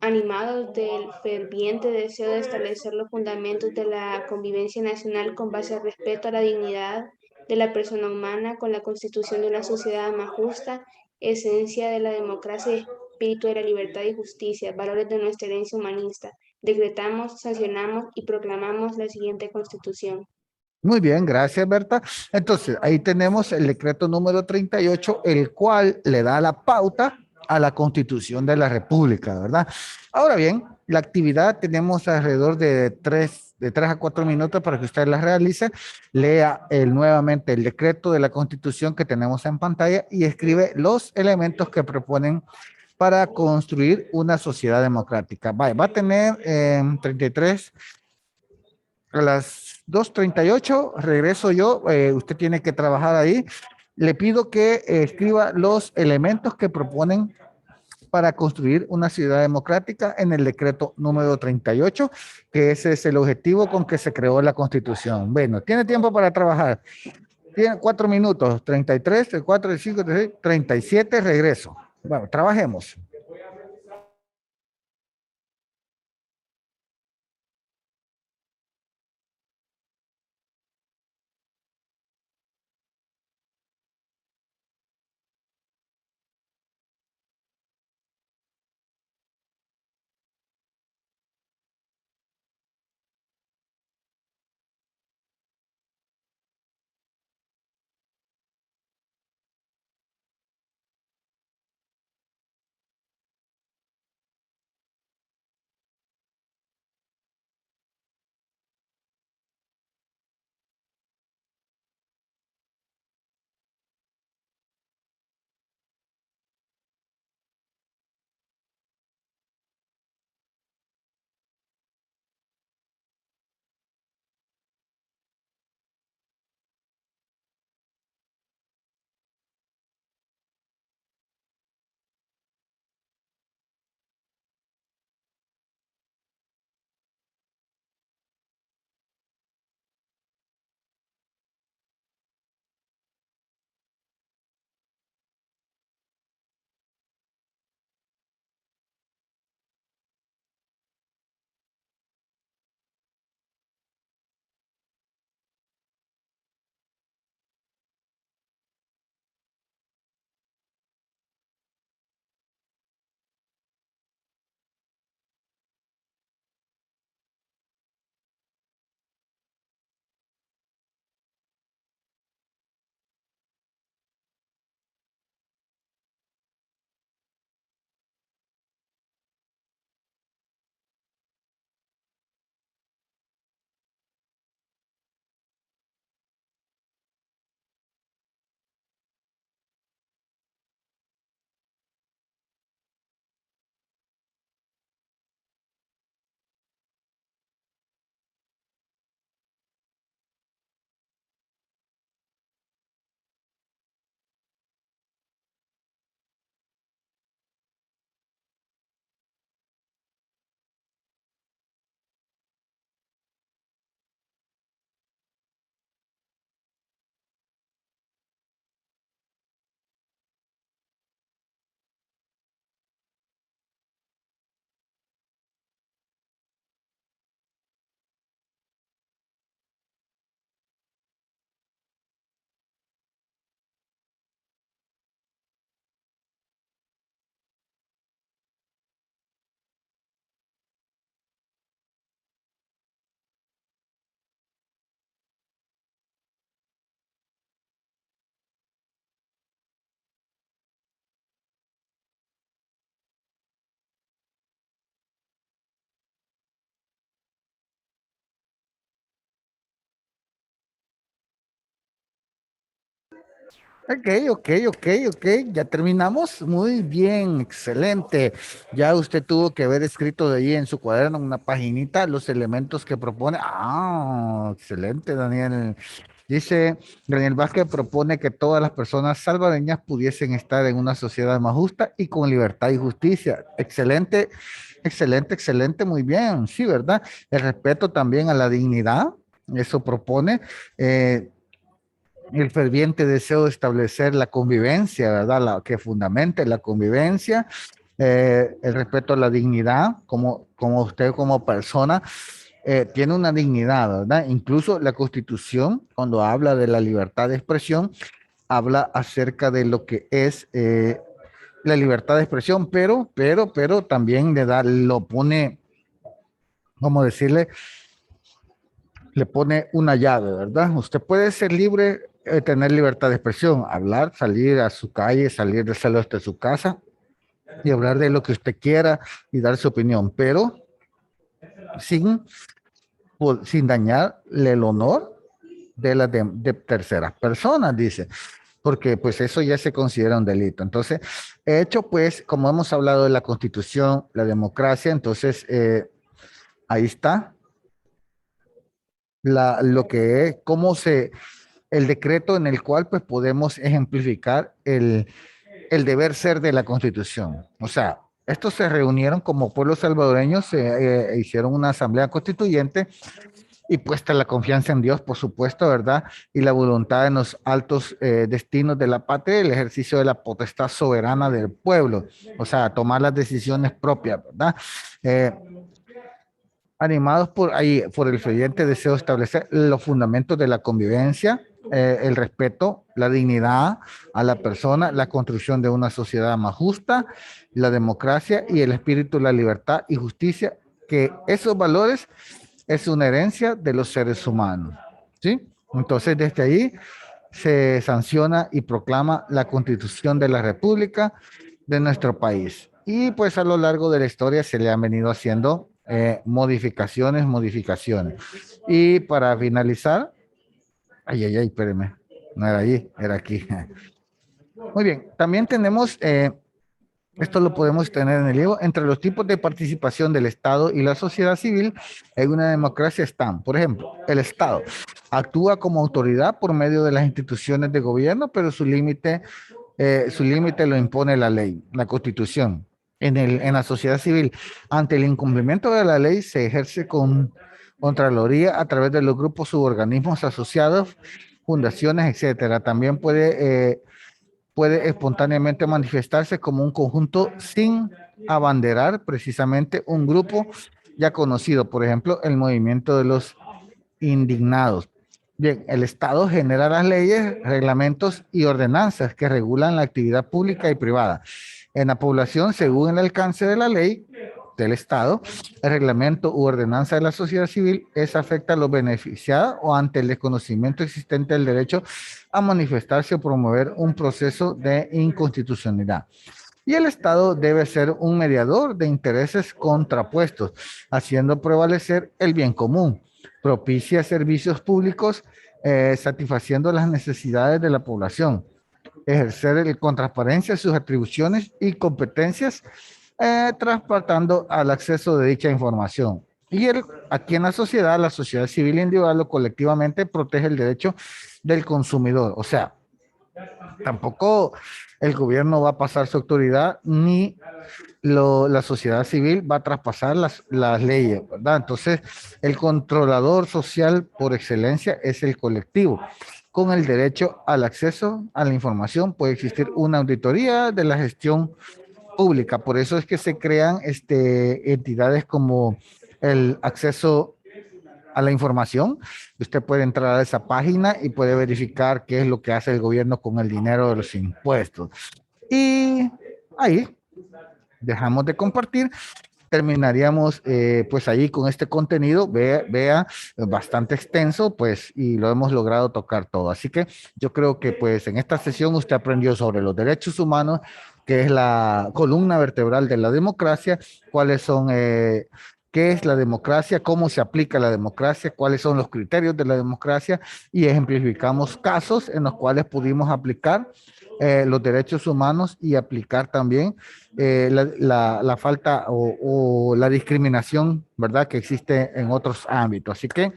animados del ferviente deseo de establecer los fundamentos de la convivencia nacional con base al respeto a la dignidad de la persona humana, con la constitución de una sociedad más justa, esencia de la democracia y espíritu de la libertad y justicia, valores de nuestra herencia humanista. Decretamos, sancionamos y proclamamos la siguiente constitución. Muy bien, gracias, Berta. Entonces, ahí tenemos el decreto número 38, el cual le da la pauta a la Constitución de la República, ¿verdad? Ahora bien, la actividad tenemos alrededor de 3 a 4 minutos para que usted la realice. Lea nuevamente el decreto de la Constitución que tenemos en pantalla y escribe los elementos que proponen para construir una sociedad democrática. Va a tener 33 a las 2:38, regreso yo, usted tiene que trabajar ahí. Le pido que escriba los elementos que proponen para construir una ciudad democrática en el decreto número 38, que ese es el objetivo con que se creó la Constitución. Bueno, tiene tiempo para trabajar. Tiene 4 minutos, 33, 34, 35, 36, 37, regreso. Bueno, trabajemos. Ok, ya terminamos. Muy bien, excelente. Ya usted tuvo que haber escrito de ahí en su cuaderno, en una paginita, los elementos que propone. Ah, excelente, Daniel. Dice, Daniel Vázquez propone que todas las personas salvadoreñas pudiesen estar en una sociedad más justa y con libertad y justicia. Excelente, excelente, excelente, muy bien. Sí, ¿verdad? El respeto también a la dignidad, eso propone. El ferviente deseo de establecer la convivencia, ¿verdad? Que fundamente la convivencia, el respeto a la dignidad, como usted como persona tiene una dignidad, ¿verdad? Incluso la Constitución, cuando habla de la libertad de expresión, habla acerca de lo que es la libertad de expresión, pero también lo pone, ¿cómo decirle? Le pone una llave, ¿verdad? Usted puede ser libre, tener libertad de expresión, hablar, salir a su calle, salir del salón de su casa y hablar de lo que usted quiera y dar su opinión, pero sin dañarle el honor de terceras personas, dice, porque pues eso ya se considera un delito. Entonces, hecho pues, como hemos hablado de la Constitución, la democracia, entonces ahí está lo que es, el decreto en el cual pues podemos ejemplificar el deber ser de la Constitución. O sea, estos se reunieron como pueblos salvadoreños, hicieron una asamblea constituyente y puesta la confianza en Dios, por supuesto, ¿verdad? Y la voluntad en los altos destinos de la patria y el ejercicio de la potestad soberana del pueblo. O sea, tomar las decisiones propias, ¿verdad? Animados por el ferviente deseo de establecer los fundamentos de la convivencia, el respeto, la dignidad a la persona, la construcción de una sociedad más justa, la democracia y el espíritu de la libertad y justicia, que esos valores es una herencia de los seres humanos, ¿sí? Entonces, desde ahí se sanciona y proclama la Constitución de la República de nuestro país. Y pues a lo largo de la historia se le han venido haciendo modificaciones. Y para finalizar, espéreme, no era allí, era aquí. Muy bien, también tenemos, esto lo podemos tener en el libro, entre los tipos de participación del Estado y la sociedad civil en una democracia están, por ejemplo, el Estado actúa como autoridad por medio de las instituciones de gobierno, pero su límite lo impone la ley, la Constitución. En la sociedad civil, ante el incumplimiento de la ley, se ejerce con Contraloría a través de los grupos suborganismos asociados, fundaciones, etcétera. También puede espontáneamente manifestarse como un conjunto sin abanderar precisamente un grupo ya conocido, por ejemplo, el movimiento de los indignados. Bien, el Estado genera las leyes, reglamentos y ordenanzas que regulan la actividad pública y privada. En la población, según el alcance de la ley del Estado, el reglamento u ordenanza de la sociedad civil afecta a los beneficiados o ante el desconocimiento existente del derecho a manifestarse o promover un proceso de inconstitucionalidad. Y el Estado debe ser un mediador de intereses contrapuestos, haciendo prevalecer el bien común, propicia servicios públicos, satisfaciendo las necesidades de la población, ejercer con transparencia sus atribuciones y competencias, transportando al acceso de dicha información. Y aquí en la sociedad civil individual o colectivamente protege el derecho del consumidor. O sea, tampoco el gobierno va a pasar su autoridad ni la sociedad civil va a traspasar las leyes, ¿verdad? Entonces, el controlador social por excelencia es el colectivo. Con el derecho al acceso a la información puede existir una auditoría de la gestión pública. Por eso es que se crean entidades como el acceso a la información. Usted puede entrar a esa página y puede verificar qué es lo que hace el gobierno con el dinero de los impuestos. Y ahí dejamos de compartir. Terminaríamos pues ahí con este contenido, vea bastante extenso, pues, y lo hemos logrado tocar todo. Así que yo creo que pues en esta sesión usted aprendió sobre los derechos humanos, que es la columna vertebral de la democracia, cuáles son, qué es la democracia, cómo se aplica la democracia, cuáles son los criterios de la democracia, y ejemplificamos casos en los cuales pudimos aplicar los derechos humanos y aplicar también la falta o la discriminación, ¿verdad?, que existe en otros ámbitos. Así que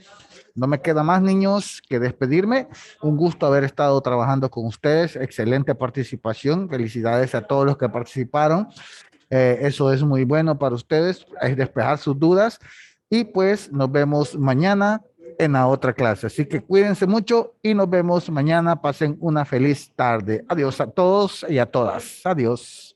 no me queda más, niños, que despedirme. Un gusto haber estado trabajando con ustedes. Excelente participación. Felicidades a todos los que participaron. Eso es muy bueno para ustedes, es despejar sus dudas. Y pues nos vemos mañana en la otra clase. Así que cuídense mucho y nos vemos mañana. Pasen una feliz tarde. Adiós a todos y a todas. Adiós.